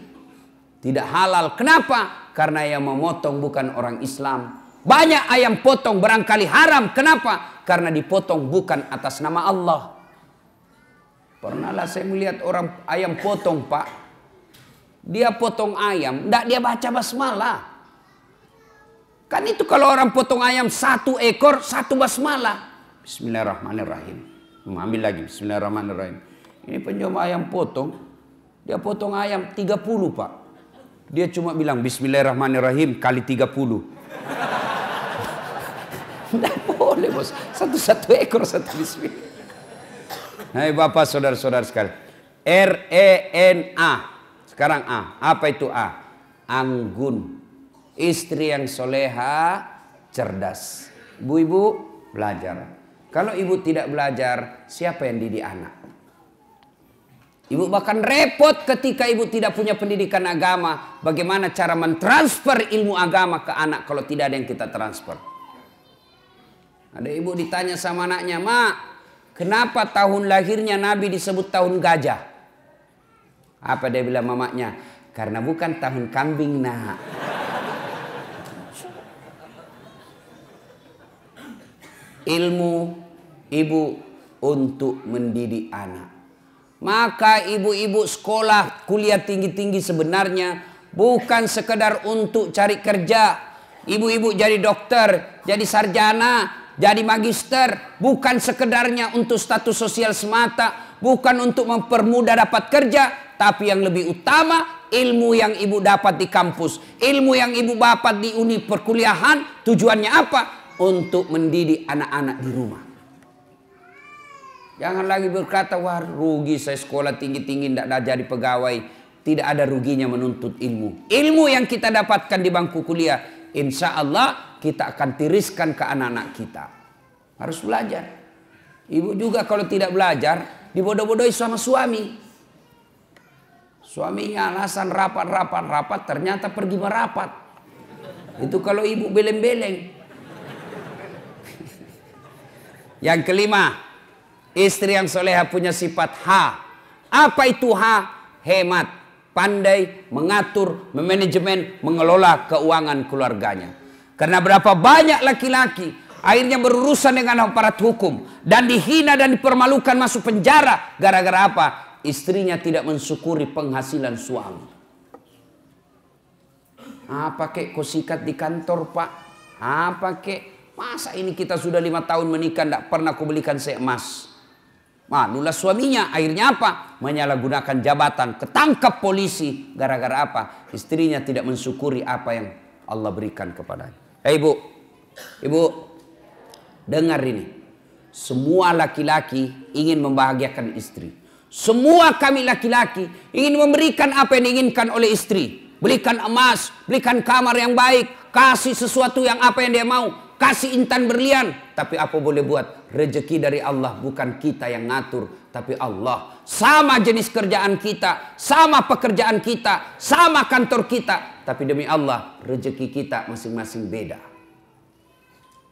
A: tidak halal. Kenapa? Karena yang memotong bukan orang Islam. Banyak ayam potong barangkali haram. Kenapa? Karena dipotong bukan atas nama Allah. Pernahlah saya melihat orang ayam potong, Pak. Dia potong ayam, tidak dia baca basmalah. Kan itu kalau orang potong ayam 1 ekor, 1 basmalah. Bismillahirrahmanirrahim. Ambil lagi, bismillahirrahmanirrahim. Ini penjual ayam potong. Dia potong ayam 30, Pak. Dia cuma bilang bismillahirrahmanirrahim kali 30. Tidak boleh, bos. 1 ekor 1 bismillah. Hai Bapak, saudara-saudara sekalian. RENA. Sekarang A. Apa itu A? Anggun. Istri yang soleha, cerdas. Ibu-ibu belajar. Kalau ibu tidak belajar, siapa yang didik anak? Ibu bahkan repot ketika ibu tidak punya pendidikan agama. Bagaimana cara mentransfer ilmu agama ke anak kalau tidak ada yang kita transfer? Ada ibu ditanya sama anaknya, "Mak, kenapa tahun lahirnya Nabi disebut tahun gajah?" Apa dia bilang mamanya? "Karena bukan tahun kambing, Nak." Ilmu ibu untuk mendidik anak. Maka ibu-ibu sekolah kuliah tinggi-tinggi sebenarnya bukan sekedar untuk cari kerja. Ibu-ibu jadi dokter, jadi sarjana, jadi magister, bukan sekedarnya untuk status sosial semata, bukan untuk mempermudah dapat kerja, tapi yang lebih utama ilmu yang ibu dapat di kampus, ilmu yang ibu dapat di uni perkuliahan, tujuannya apa? Untuk mendidik anak-anak di rumah. Jangan lagi berkata, "Wah, rugi saya sekolah tinggi-tinggi tidak jadi pegawai." Tidak ada ruginya menuntut ilmu. Ilmu yang kita dapatkan di bangku kuliah, insya Allah kita akan tiriskan ke anak-anak kita. Harus belajar. Ibu juga kalau tidak belajar, dibodoh-bodohi sama suami. Suaminya alasan rapat, ternyata pergi merapat. Itu kalau ibu beleng-beleng. Yang kelima, istri yang soleha punya sifat H. Apa itu H? Hemat, pandai mengatur, memanajemen, mengelola keuangan keluarganya. Karena berapa banyak laki-laki akhirnya berurusan dengan aparat hukum dan dihina dan dipermalukan masuk penjara gara-gara apa? Istrinya tidak mensyukuri penghasilan suami. Apa kek kau sikat di kantor, Pak? Apa kek? Masa ini kita sudah 5 tahun menikah tidak pernah kau belikan seemas? Malulah suaminya. Akhirnya apa? Menyalahgunakan jabatan, ketangkap polisi. Gara-gara apa? Istrinya tidak mensyukuri apa yang Allah berikan kepadanya. Ibu, dengar ini. Semua laki-laki ingin membahagiakan istri. Semua kami laki-laki ingin memberikan apa yang diinginkan oleh istri. Belikan emas, belikan kamar yang baik, kasih sesuatu yang apa yang dia mau. Kasih intan berlian. Tapi apa boleh buat? Rezeki dari Allah, bukan kita yang ngatur, tapi Allah. Sama jenis kerjaan kita, sama pekerjaan kita, sama kantor kita, tapi demi Allah rezeki kita masing-masing beda.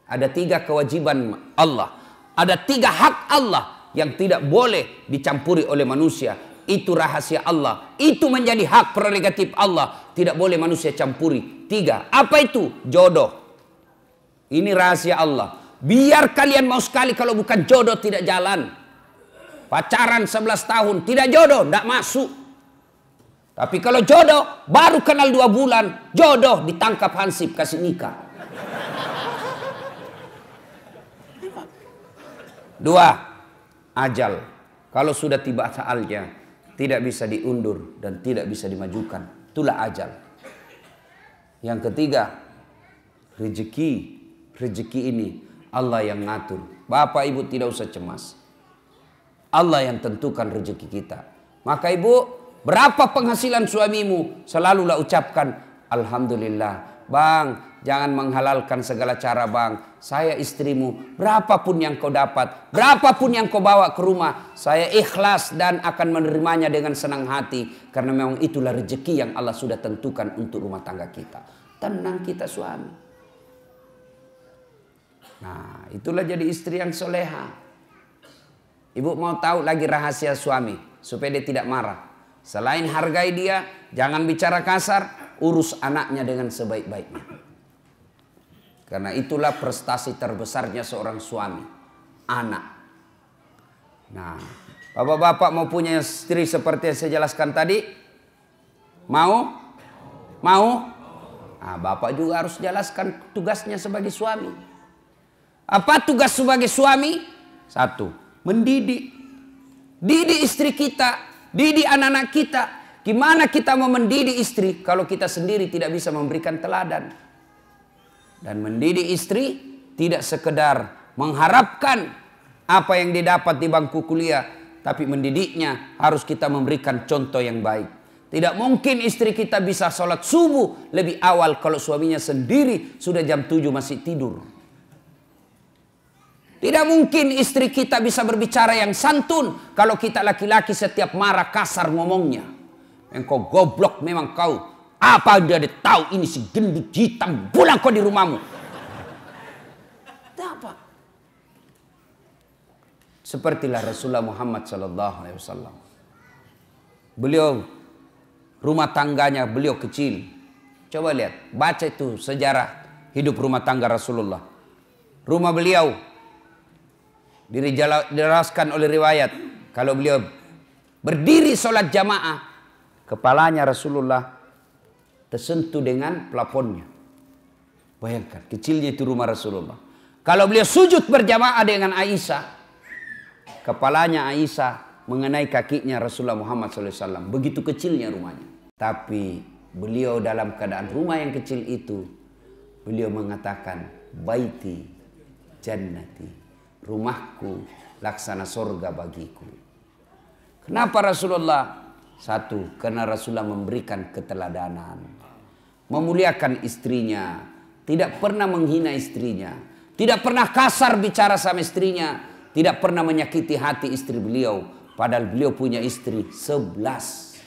A: Ada 3 kewajiban Allah. Ada 3 hak Allah yang tidak boleh dicampuri oleh manusia. Itu rahasia Allah. Itu menjadi hak prerogatif Allah. Tidak boleh manusia campuri. 3. Apa itu? Jodoh. Ini rahasia Allah. Biar kalian mau sekali, kalau bukan jodoh tidak jalan. Pacaran 11 tahun, tidak jodoh, tidak masuk. Tapi kalau jodoh, baru kenal 2 bulan, jodoh ditangkap hansip, kasih nikah. 2. Ajal. Kalau sudah tiba saatnya, tidak bisa diundur dan tidak bisa dimajukan. Itulah ajal. Yang ketiga, rezeki. Rezeki ini Allah yang ngatur. Bapak ibu tidak usah cemas. Allah yang tentukan rezeki kita. Maka ibu, berapa penghasilan suamimu? Selalulah ucapkan Alhamdulillah. Bang, jangan menghalalkan segala cara bang. Saya istrimu, berapapun yang kau dapat, berapapun yang kau bawa ke rumah, saya ikhlas dan akan menerimanya dengan senang hati. Karena memang itulah rezeki yang Allah sudah tentukan untuk rumah tangga kita. Tenang kita suami. Nah, itulah jadi istri yang soleha. Ibu mau tahu lagi rahasia suami supaya dia tidak marah. Selain hargai dia, jangan bicara kasar, urus anaknya dengan sebaik-baiknya. Karena itulah prestasi terbesarnya seorang suami, anak. Nah, bapak-bapak mau punya istri seperti yang saya jelaskan tadi? Mau? Mau? Nah, bapak juga harus jelaskan tugasnya sebagai suami. Apa tugas sebagai suami? 1, mendidik. Didik istri kita, didik anak-anak kita. Gimana kita mau mendidik istri kalau kita sendiri tidak bisa memberikan teladan? Dan mendidik istri tidak sekedar mengharapkan apa yang didapat di bangku kuliah, tapi mendidiknya harus kita memberikan contoh yang baik. Tidak mungkin istri kita bisa sholat subuh lebih awal kalau suaminya sendiri sudah jam 7 masih tidur. Tidak mungkin istri kita bisa berbicara yang santun kalau kita laki-laki setiap marah kasar ngomongnya. Engkau goblok memang kau. Apa dia tahu ini si gendut hitam, pulang kau di rumahmu. Apa? Sepertilah Rasulullah Muhammad SAW. Beliau rumah tangganya beliau kecil. Coba lihat, baca itu sejarah hidup rumah tangga Rasulullah. Rumah beliau dijelaskan oleh riwayat, kalau beliau berdiri sholat jamaah, kepalanya Rasulullah tersentuh dengan plafonnya. Bayangkan, kecilnya itu rumah Rasulullah. Kalau beliau sujud berjamaah dengan Aisyah, kepalanya Aisyah mengenai kakinya Rasulullah Muhammad SAW. Begitu kecilnya rumahnya. Tapi beliau dalam keadaan rumah yang kecil itu, beliau mengatakan, baiti jannati, rumahku laksana surga bagiku. Kenapa Rasulullah? 1, karena Rasulullah memberikan keteladanan, memuliakan istrinya, tidak pernah menghina istrinya, tidak pernah kasar bicara sama istrinya, tidak pernah menyakiti hati istri beliau, padahal beliau punya istri 11.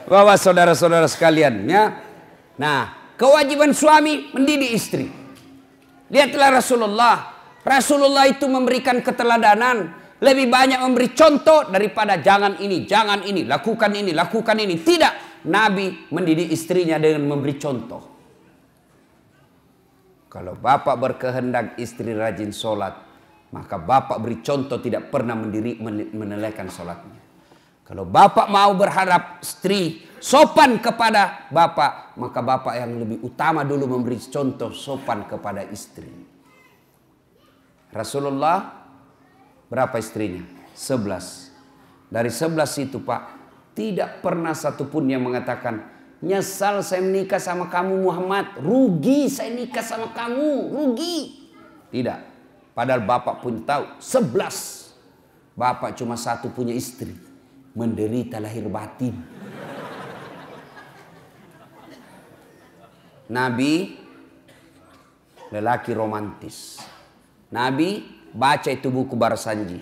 A: Bapak saudara-saudara sekalian, ya. Nah, kewajiban suami mendidik istri. Lihatlah Rasulullah itu memberikan keteladanan. Lebih banyak memberi contoh daripada jangan ini, lakukan ini, lakukan ini. Tidak, Nabi mendidik istrinya dengan memberi contoh. Kalau bapak berkehendak istri rajin sholat, maka bapak beri contoh tidak pernah menelehkan sholatnya. Kalau bapak mau berharap istri sopan kepada bapak, maka bapak yang lebih utama dulu memberi contoh sopan kepada istri. Rasulullah berapa istrinya? 11. Dari 11 itu Pak, tidak pernah satupun yang mengatakan, nyesal saya menikah sama kamu Muhammad, rugi saya nikah sama kamu, rugi. Tidak. Padahal bapak pun tahu 11. Bapak cuma 1 punya istri, menderita lahir batin. Nabi lelaki romantis. Nabi baca itu buku Barsanji.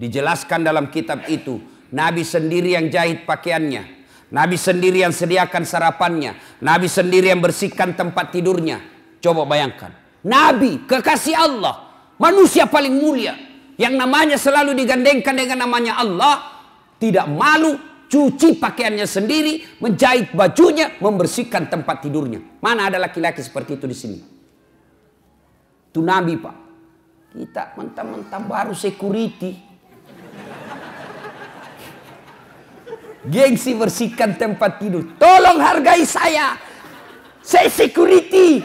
A: Dijelaskan dalam kitab itu, Nabi sendiri yang jahit pakaiannya, Nabi sendiri yang sediakan sarapannya, Nabi sendiri yang bersihkan tempat tidurnya. Coba bayangkan, Nabi kekasih Allah, manusia paling mulia, yang namanya selalu digandengkan dengan namanya Allah, tidak malu cuci pakaiannya sendiri, menjahit bajunya, membersihkan tempat tidurnya. Mana ada laki-laki seperti itu di sini? Itu Nabi, Pak. Kita mentah-mentah baru security. Gengsi bersihkan tempat tidur. Tolong hargai saya. Saya security.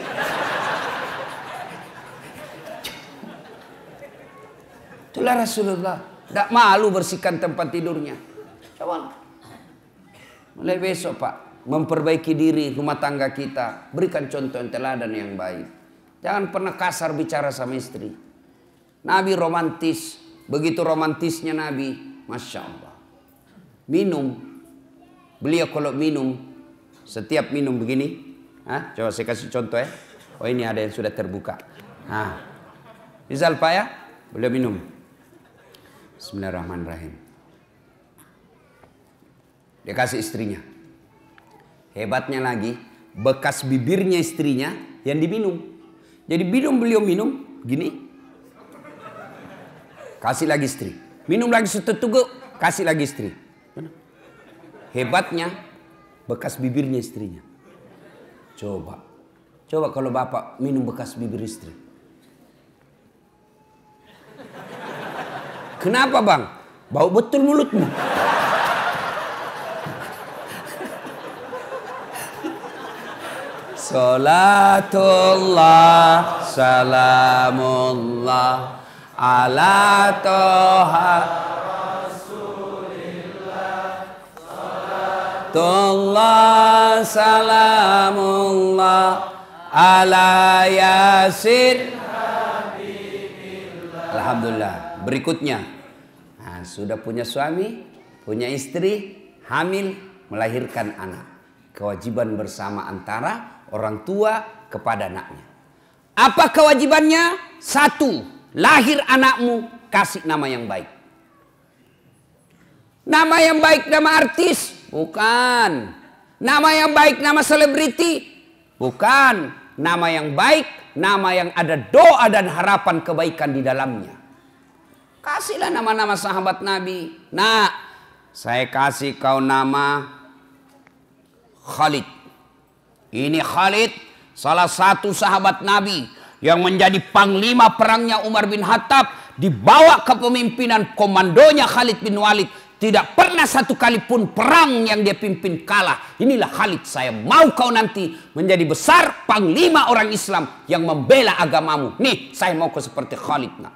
A: Itulah Rasulullah. Tidak malu bersihkan tempat tidurnya. Coba. Mulai besok, Pak, memperbaiki diri rumah tangga kita. Berikan contoh yang teladan yang baik. Jangan pernah kasar bicara sama istri. Nabi romantis. Begitu romantisnya Nabi. Masya Allah. Minum. Beliau kalau minum. Setiap minum begini. Coba saya kasih contoh ya. Oh, ini ada yang sudah terbuka. Misal Pak ya. Beliau minum. Bismillahirrahmanirrahim. Dia kasih istrinya. Hebatnya lagi, bekas bibirnya istrinya yang diminum. Jadi beliau minum, gini. Kasih lagi istri. Minum lagi seteteguk, kasih lagi istri. Hebatnya, bekas bibirnya istrinya. Coba kalau bapak minum bekas bibir istri. Kenapa bang? Bau betul mulutmu. Salatullah, salamullah, ala toha Rasulillah. Salatullah, salamullah, ala yasin Habibillah. Alhamdulillah. Berikutnya, sudah punya suami, punya istri, hamil, melahirkan anak. Kewajiban bersama antara orang tua kepada anaknya. Apa kewajibannya? 1, lahir anakmu, kasih nama yang baik. Nama yang baik nama artis? Bukan. Nama yang baik nama selebriti? Bukan. Nama yang baik, nama yang ada doa dan harapan kebaikan di dalamnya. Kasihlah nama-nama sahabat Nabi. Nah, saya kasih kau nama Khalid. Ini Khalid, salah satu sahabat Nabi yang menjadi panglima perangnya Umar bin Khattab, dibawa kepemimpinan komandonya Khalid bin Walid. Tidak pernah satu kali pun perang yang dia pimpin kalah. Inilah Khalid, saya mau kau nanti menjadi besar panglima orang Islam yang membela agamamu. Nih, saya mau kau seperti Khalid. Nah,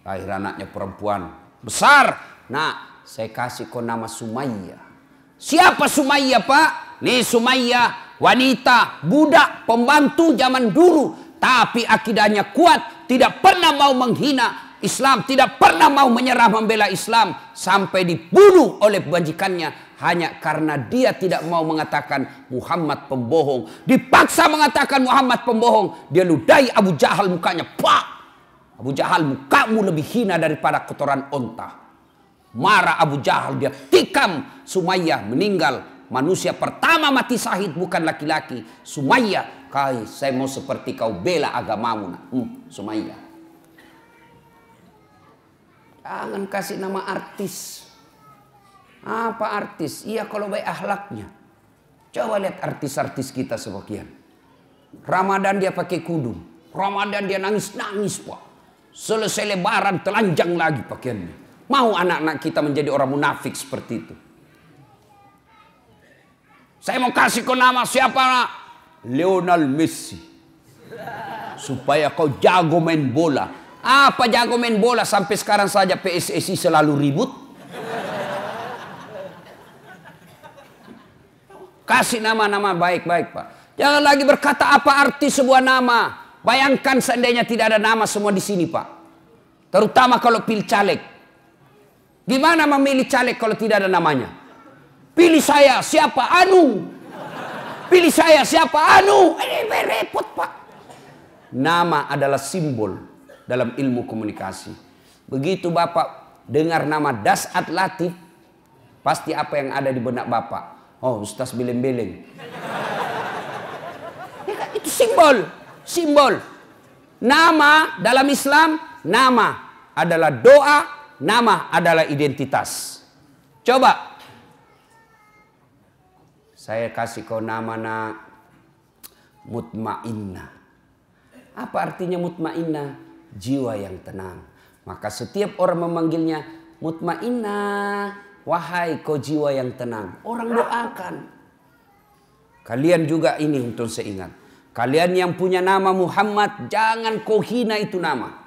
A: lahir anaknya perempuan besar. Nah, saya kasih kau nama Sumayyah. Siapa Sumayyah, Pak? Nih Sumayyah, wanita, budak, pembantu zaman dulu. Tapi akidahnya kuat, tidak pernah mau menghina Islam, tidak pernah mau menyerah membela Islam. Sampai dibunuh oleh majikannya hanya karena dia tidak mau mengatakan Muhammad pembohong. Dipaksa mengatakan Muhammad pembohong. Dia ludahi Abu Jahal mukanya. Pak! Abu Jahal, mukamu lebih hina daripada kotoran onta. Marah Abu Jahal, dia tikam Sumayyah, meninggal. Manusia pertama mati syahid bukan laki-laki. Sumayyah, saya mau seperti kau bela agamamu. Sumayyah. Jangan kasih nama artis. Apa artis? Iya kalau baik akhlaknya. Coba lihat artis-artis kita sebagian. Ramadan dia pakai kudung. Ramadan dia nangis-nangis, Pak. Selesai lebaran telanjang lagi pakaiannya. Mau anak-anak kita menjadi orang munafik seperti itu. Saya mau kasih kau nama siapa, nak? Lionel Messi. Supaya kau jago main bola. Apa jago main bola? Sampai sekarang saja PSSI selalu ribut. Kasih nama-nama baik-baik, Pak. Jangan lagi berkata apa arti sebuah nama. Bayangkan seandainya tidak ada nama semua di sini, Pak. Terutama kalau pilih caleg. Gimana memilih caleg kalau tidak ada namanya? Pilih saya, siapa? Anu. Pilih saya, siapa? Anu. Ini repot, Pak. Nama adalah simbol dalam ilmu komunikasi. Begitu Bapak dengar nama Dasat Latif, pasti apa yang ada di benak Bapak? Oh, Ustaz Beleng-Beleng. Ya kan? Itu simbol. Simbol. Nama dalam Islam nama adalah doa, nama adalah identitas. Coba saya kasih kau nama nak mutmainnah. Apa artinya mutmainnah? Jiwa yang tenang. Maka setiap orang memanggilnya mutmainnah, wahai kau jiwa yang tenang. Orang doakan. Kalian juga ini untuk seingat. Kalian yang punya nama Muhammad, jangan kau hina itu nama.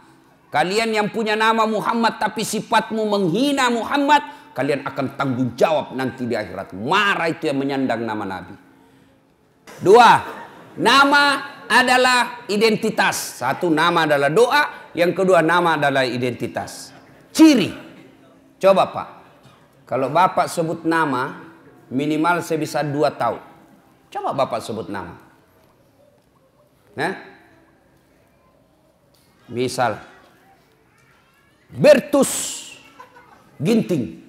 A: Kalian yang punya nama Muhammad tapi sifatmu menghina Muhammad, kalian akan tanggung jawab nanti di akhirat. Marah itu yang menyandang nama Nabi. Dua, nama adalah identitas. Satu, nama adalah doa. Yang kedua, nama adalah identitas. Ciri. Coba Pak, kalau Bapak sebut nama, minimal saya bisa 2 tahun. Coba Bapak sebut nama. Misal, Bertus Ginting.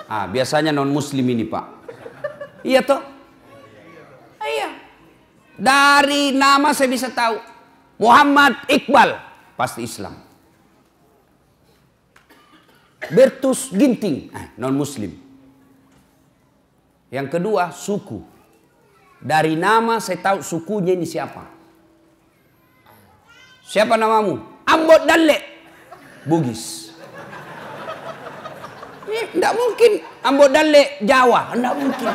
A: Biasanya non muslim ini Pak. Iya toh? Iya. Dari nama saya bisa tahu. Muhammad Iqbal, pasti Islam. Bertus Ginting, non muslim. Yang kedua, suku. Dari nama saya tahu sukunya ini siapa. Siapa namamu? Ambot Dalle, Bugis. Ini tidak mungkin Ambot Dalle Jawa, tidak mungkin.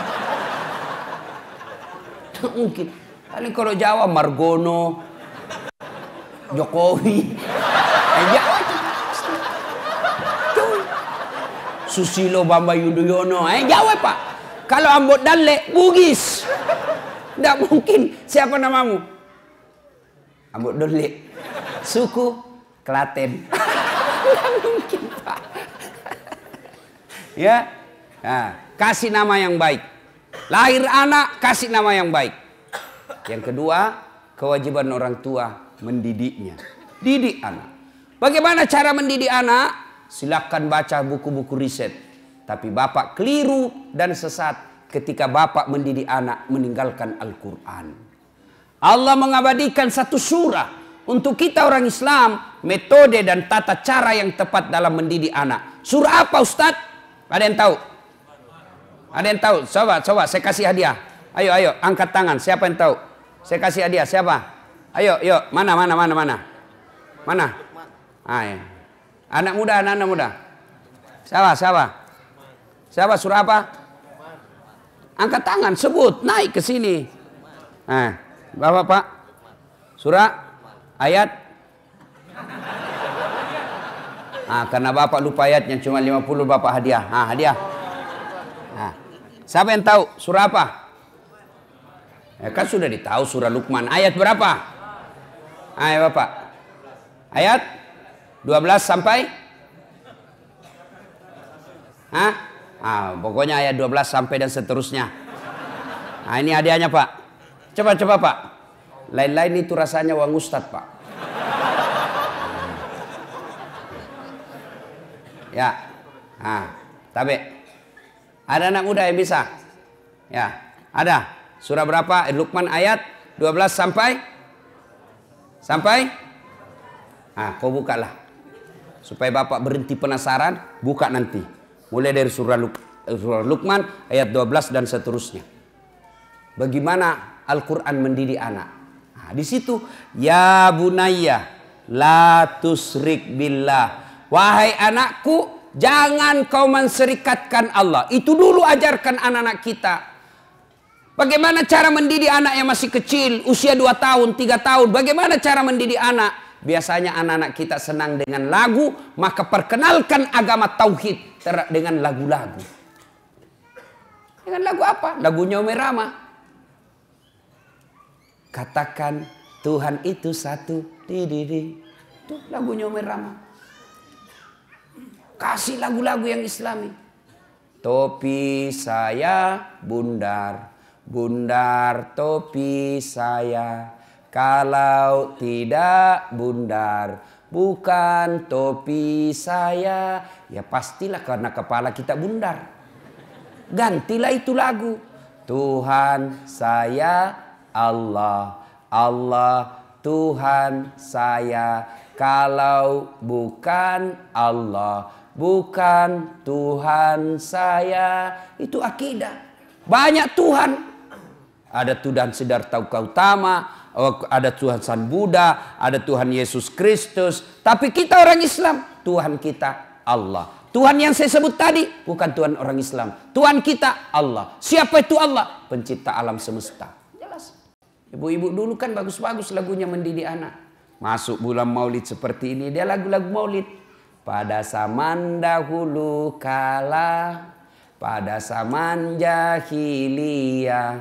A: Tidak mungkin. Paling kalau Jawa Margono, Jokowi, Jawa itu. Susilo Bambang Yudhoyono, Jawa Pak. Kalau Ambot Dalle Bugis, tidak mungkin. Siapa namamu? Ambot Dalle. Suku Klaten. Tidak mungkin Pak. Ya, kasih nama yang baik. Lahir anak, kasih nama yang baik. Yang kedua, kewajiban orang tua mendidiknya. Didik anak. Bagaimana cara mendidik anak? Silakan baca buku-buku riset. Tapi Bapak keliru dan sesat ketika Bapak mendidik anak meninggalkan Al-Quran. Allah mengabadikan satu surah untuk kita orang Islam, metode dan tata cara yang tepat dalam mendidik anak. Surah apa Ustadz? Ada yang tahu? Ada yang tahu? Coba saya kasih hadiah. Ayo, angkat tangan. Siapa yang tahu? Saya kasih hadiah. Siapa? Ayo, mana? Ya. Anak muda. Siapa? Surah apa? Angkat tangan, sebut, naik ke sini. Bapak Pak. Surah ayat. Karena Bapak lupa ayatnya cuma 50, Bapak hadiah. Hadiah. Siapa yang tahu surah apa? Kan sudah ditahu surah Luqman. Ayat berapa? Ayo Bapak. Ayat 12 sampai? Pokoknya ayat 12 sampai dan seterusnya. Ini hadiahnya Pak. Coba Pak. Lain-lain itu rasanya uang Ustadz Pak. Ya. Tapi ada anak muda yang bisa? Ya, ada. Surah berapa? Luqman ayat 12 sampai? Kau bukalah. Supaya Bapak berhenti penasaran, buka nanti. Mulai dari surah Luqman ayat 12 dan seterusnya. Bagaimana Al-Quran mendidik anak? Di situ, ya bunayya la tusrik billah. Wahai anakku, jangan kau menserikatkan Allah. Itu dulu ajarkan anak-anak kita. Bagaimana cara mendidik anak yang masih kecil, usia 2 tahun, 3 tahun. Bagaimana cara mendidik anak? Biasanya anak-anak kita senang dengan lagu, maka perkenalkan agama tauhid dengan lagu-lagu. Dengan lagu apa? Lagunya Umi Rama. Katakan Tuhan itu satu. Itu lagunya Umi Rama. Kasih lagu-lagu yang Islami. Topi saya bundar. Bundar topi saya, kalau tidak bundar bukan topi saya. Ya pastilah karena kepala kita bundar. Gantilah itu lagu. Tuhan saya Allah, Allah Tuhan saya, kalau bukan Allah, bukan Tuhan saya. Itu akidah. Banyak Tuhan. Ada Tuhan Siddhartha Gautama, ada Tuhan Sang Buddha, ada Tuhan Yesus Kristus. Tapi kita orang Islam, Tuhan kita Allah. Tuhan yang saya sebut tadi bukan Tuhan orang Islam. Tuhan kita Allah. Siapa itu Allah? Pencipta alam semesta. Jelas. Ibu-ibu dulu kan bagus-bagus lagunya mendidik anak. Masuk bulan Maulid seperti ini, dia lagu-lagu Maulid. Pada zaman dahulu kala, pada zaman jahiliyah,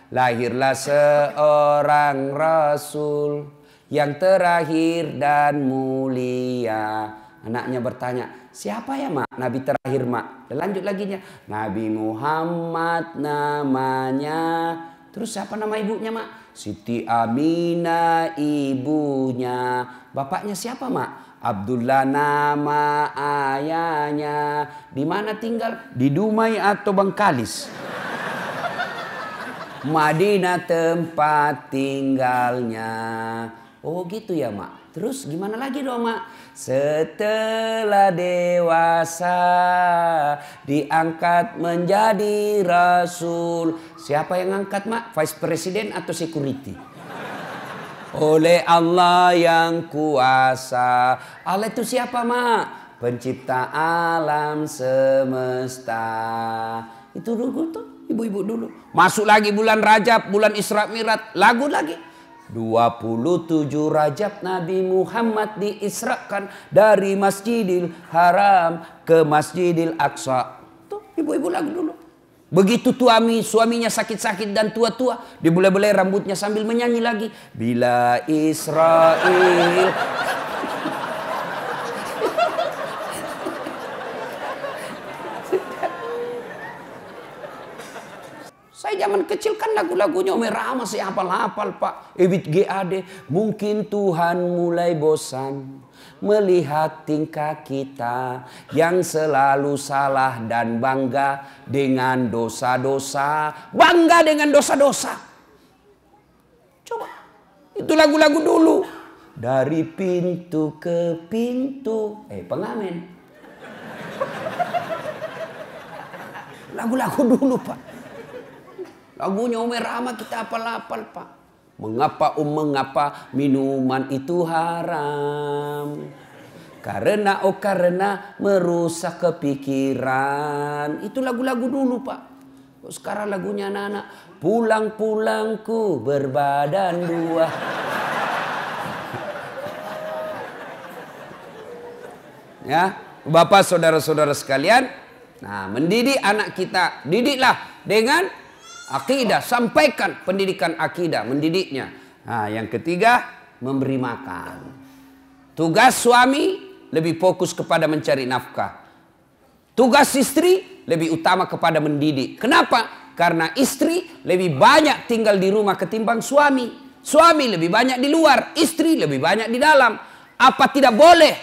A: lahirlah seorang Rasul yang terakhir dan mulia. Anaknya bertanya, siapa ya mak? Nabi terakhir mak. Dan lanjut lagi nya, Nabi Muhammad namanya. Terus siapa nama ibunya mak? Siti Aminah ibunya. Bapaknya siapa mak? Abdullah nama ayahnya. Di mana tinggal? Di Dumai atau Bangkalis? Madinah tempat tinggalnya. Oh gitu ya mak. Terus gimana lagi dong mak? Setelah dewasa diangkat menjadi Rasul. Siapa yang angkat mak? Vice President atau security? Oleh Allah yang kuasa. Allah itu siapa mak? Pencipta alam semesta. Itu dulu tuh ibu-ibu dulu. Masuk lagi bulan Rajab, bulan Isra Mi'raj, lagu lagi. 27 Rajab Nabi Muhammad diisrakan dari Masjidil Haram ke Masjidil Aqsa. Tuh ibu-ibu lagu dulu. Begitu suaminya sakit-sakit dan tua-tua, dibelai-belai rambutnya sambil menyanyi lagi. Bila Israel. Saya zaman kecil kan lagu-lagunya Umi Rahma saya hafal-hafal Pak. Ebit GAD. Mungkin Tuhan mulai bosan melihat tingkah kita yang selalu salah dan bangga dengan dosa-dosa. Bangga dengan dosa-dosa. Coba. Itu lagu-lagu dulu. Dari pintu ke pintu. Pengamen. Lagu-lagu dulu Pak. Lagunya Umi Rahma kita hafal-hafal Pak. Mengapa minuman itu haram? Karena merusak kepikiran. Itu lagu-lagu dulu Pak. Sekarang lagunya anak-anak. Pulang-pulangku berbadan dua. Ya, Bapak saudara-saudara sekalian. Nah, mendidik anak kita, didiklah dengan akidah, sampaikan pendidikan akidah, mendidiknya. Nah, yang ketiga, memberi makan. Tugas suami lebih fokus kepada mencari nafkah. Tugas istri lebih utama kepada mendidik. Kenapa? Karena istri lebih banyak tinggal di rumah ketimbang suami. Suami lebih banyak di luar, istri lebih banyak di dalam. Apa tidak boleh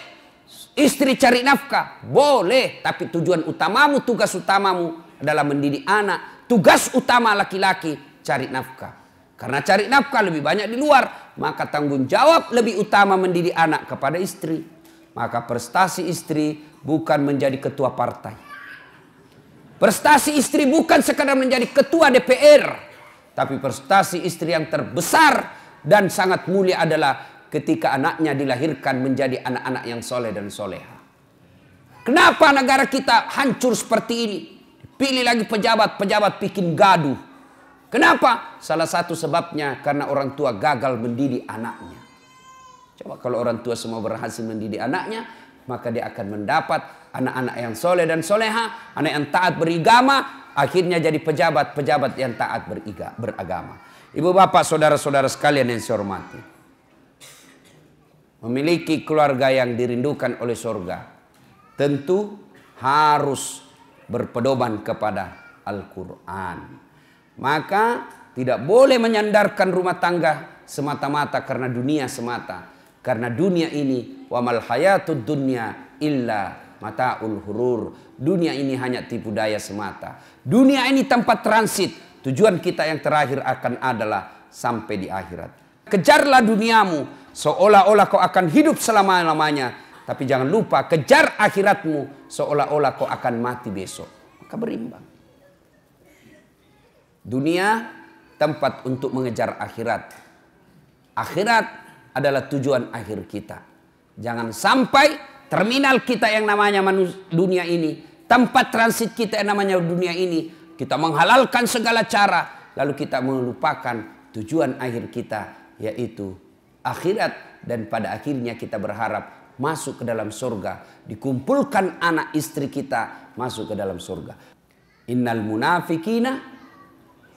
A: istri cari nafkah? Boleh, tapi tujuan utamamu, tugas utamamu adalah mendidik anak. Tugas utama laki-laki cari nafkah. Karena cari nafkah lebih banyak di luar, maka tanggung jawab lebih utama mendidik anak kepada istri. Maka prestasi istri bukan menjadi ketua partai. Prestasi istri bukan sekadar menjadi ketua DPR. Tapi prestasi istri yang terbesar dan sangat mulia adalah ketika anaknya dilahirkan menjadi anak-anak yang soleh dan soleha. Kenapa negara kita hancur seperti ini? Pilih lagi pejabat bikin gaduh. Kenapa? Salah satu sebabnya karena orang tua gagal mendidik anaknya. Coba kalau orang tua semua berhasil mendidik anaknya, maka dia akan mendapat anak-anak yang soleh dan soleha, anak yang taat beragama, akhirnya jadi pejabat yang taat beragama. Ibu bapak saudara-saudara sekalian yang saya hormati. Memiliki keluarga yang dirindukan oleh surga, tentu harus berpedoman kepada Al-Quran. Maka tidak boleh menyandarkan rumah tangga semata-mata karena dunia semata. Karena dunia ini wa mal hayatud dunya illa mataul hurur. Dunia ini hanya tipu daya semata. Dunia ini tempat transit. Tujuan kita yang terakhir akan adalah sampai di akhirat. Kejarlah duniamu seolah-olah kau akan hidup selama-lamanya. Tapi jangan lupa kejar akhiratmu seolah-olah kau akan mati besok. Maka berimbang. Dunia tempat untuk mengejar akhirat. Akhirat adalah tujuan akhir kita. Jangan sampai terminal kita yang namanya dunia ini, tempat transit kita yang namanya dunia ini, kita menghalalkan segala cara, lalu kita melupakan tujuan akhir kita, yaitu akhirat. Dan pada akhirnya kita berharap masuk ke dalam surga, dikumpulkan anak istri kita masuk ke dalam surga. Innal munafikina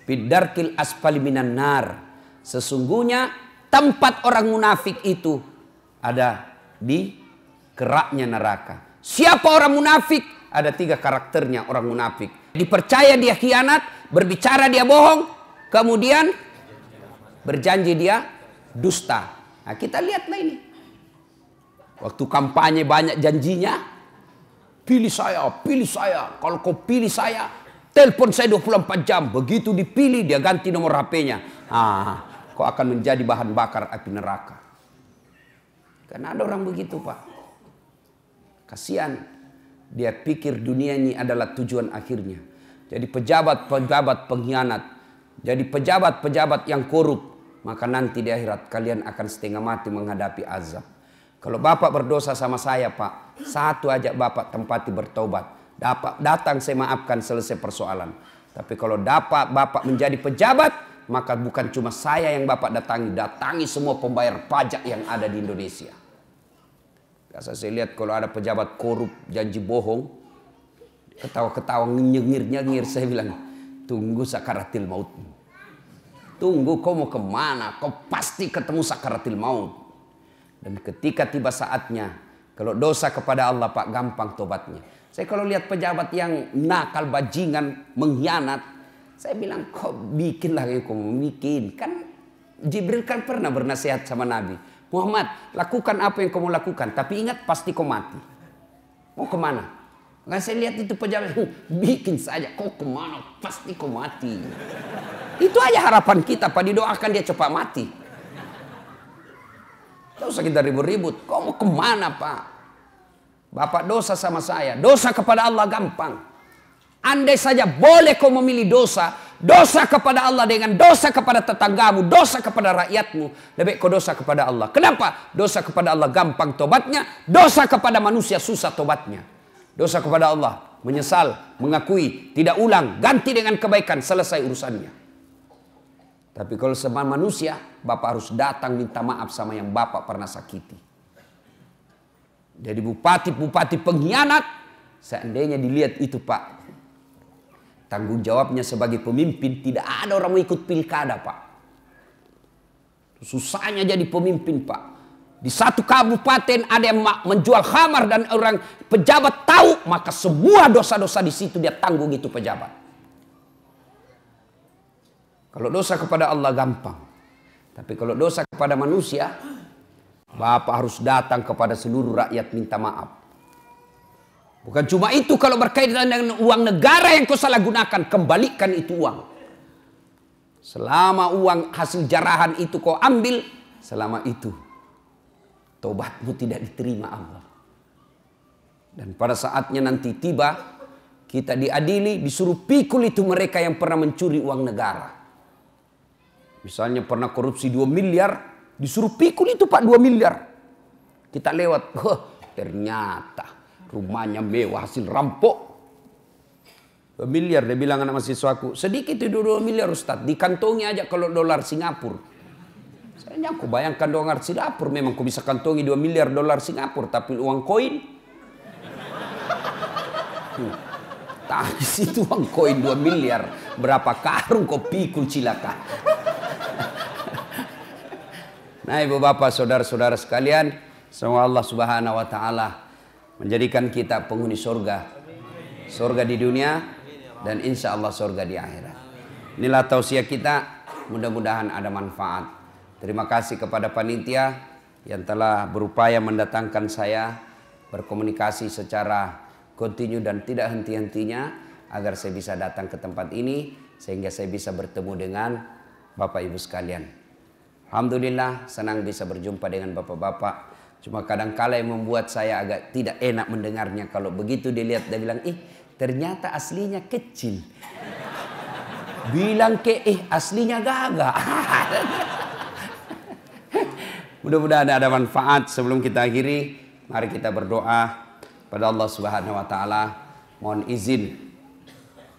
A: fid-darkil asfali minan nar. Sesungguhnya tempat orang munafik itu ada di keraknya neraka. Siapa orang munafik? Ada 3 karakternya orang munafik. Dipercaya dia khianat, berbicara dia bohong, kemudian berjanji dia dusta. Nah, kita lihatlah ini. Waktu kampanye banyak janjinya, pilih saya, kalau kau pilih saya, telepon saya 24 jam. Begitu dipilih, dia ganti nomor HP-nya. Kau akan menjadi bahan bakar api neraka. Karena ada orang begitu, Pak. Kasihan. Dia pikir dunia ini adalah tujuan akhirnya. Jadi pejabat-pejabat pengkhianat. Jadi pejabat-pejabat yang korup. Maka nanti di akhirat kalian akan setengah mati menghadapi azab. Kalau Bapak berdosa sama saya, Pak, satu aja Bapak tempati bertobat. Datang saya maafkan, selesai persoalan. Tapi kalau Bapak menjadi pejabat, maka bukan cuma saya yang Bapak datangi semua pembayar pajak yang ada di Indonesia. Biasa saya lihat kalau ada pejabat korup, janji bohong, ketawa-ketawa, nyengir-nyengir, saya bilang, tunggu sakaratil mautmu. Tunggu, kau mau kemana? Kau pasti ketemu sakaratil maut. Dan ketika tiba saatnya, kalau dosa kepada Allah, Pak, gampang tobatnya. Saya kalau lihat pejabat yang nakal, bajingan, mengkhianat, saya bilang, kok bikinlah yang kau bikin. Kan Jibril kan pernah bernasihat sama Nabi. Muhammad, lakukan apa yang kau mau lakukan, tapi ingat pasti kau mati. Mau kemana? Nggak, saya lihat itu pejabat, bikin saja, kau kemana, pasti kau mati. Itu aja harapan kita, Pak, didoakan dia cepat mati. Tidak usah kita ribut-ribut. Kau mau kemana, Pak? Bapak dosa sama saya. Dosa kepada Allah gampang. Andai saja boleh kau memilih dosa. Dosa kepada Allah dengan dosa kepada tetanggamu. Dosa kepada rakyatmu. Lebih kau dosa kepada Allah. Kenapa? Dosa kepada Allah gampang tobatnya. Dosa kepada manusia susah tobatnya. Dosa kepada Allah. Menyesal, mengakui, tidak ulang. Ganti dengan kebaikan, selesai urusannya. Tapi kalau sama manusia, Bapak harus datang minta maaf sama yang Bapak pernah sakiti. Jadi bupati-bupati pengkhianat, seandainya dilihat itu, Pak, tanggung jawabnya sebagai pemimpin, tidak ada orang mau ikut pilkada, Pak. Susahnya jadi pemimpin, Pak. Di satu kabupaten ada yang menjual khamar dan orang pejabat tahu, maka semua dosa-dosa di situ dia tanggung itu pejabat. Kalau dosa kepada Allah gampang. Tapi kalau dosa kepada manusia, Bapak harus datang kepada seluruh rakyat minta maaf. Bukan cuma itu, kalau berkaitan dengan uang negara yang kau salah gunakan, kembalikan itu uang. Selama uang hasil jarahan itu kau ambil, selama itu tobatmu tidak diterima Allah. Dan pada saatnya nanti tiba, kita diadili, disuruh pikul itu mereka yang pernah mencuri uang negara. Misalnya pernah korupsi 2 miliar, disuruh pikul itu, Pak, 2 miliar. Kita lewat, ternyata rumahnya mewah hasil rampok. 2 miliar, dia bilang anak mahasiswaku, sedikit itu 2 miliar Ustaz, dikantongi aja kalau dolar Singapura. Saya aku bayangkan dolar Singapura, memang kau bisa kantongi 2 miliar dolar Singapura, tapi uang koin. Tapi itu uang koin 2 miliar, berapa karung kau pikul cilaka. Nah, Ibu Bapak, saudara-saudara sekalian, semoga Allah Subhanahu wa taala menjadikan kita penghuni surga. Surga di dunia dan insya Allah surga di akhirat. Inilah tausiah kita, mudah-mudahan ada manfaat. Terima kasih kepada panitia yang telah berupaya mendatangkan saya berkomunikasi secara kontinu dan tidak henti-hentinya agar saya bisa datang ke tempat ini sehingga saya bisa bertemu dengan Bapak Ibu sekalian. Alhamdulillah senang bisa berjumpa dengan bapak-bapak. Cuma kadang-kala yang membuat saya agak tidak enak mendengarnya. Kalau begitu dilihat, dia bilang, ternyata aslinya kecil. Bilang aslinya gagah. Mudah-mudahan ada manfaat. Sebelum kita akhiri, mari kita berdoa pada Allah Subhanahu wa taala. Mohon izin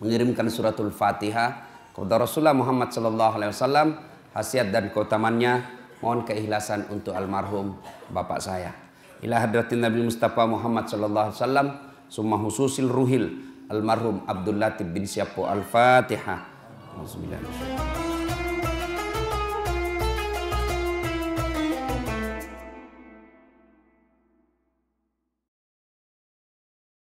A: mengirimkan suratul Fatihah kepada Rasulullah Muhammad sallallahu alaihi wasallam. Khasiat dan keutamannya, mohon keikhlasan untuk almarhum bapak saya. Ila hadratin Nabi Mustafa Muhammad sallallahu alaihi wasallam, summa hususil ruhil almarhum Abdul Latif bin Syapo. Al-Fatihah. Bismillahirrahmanirrahim.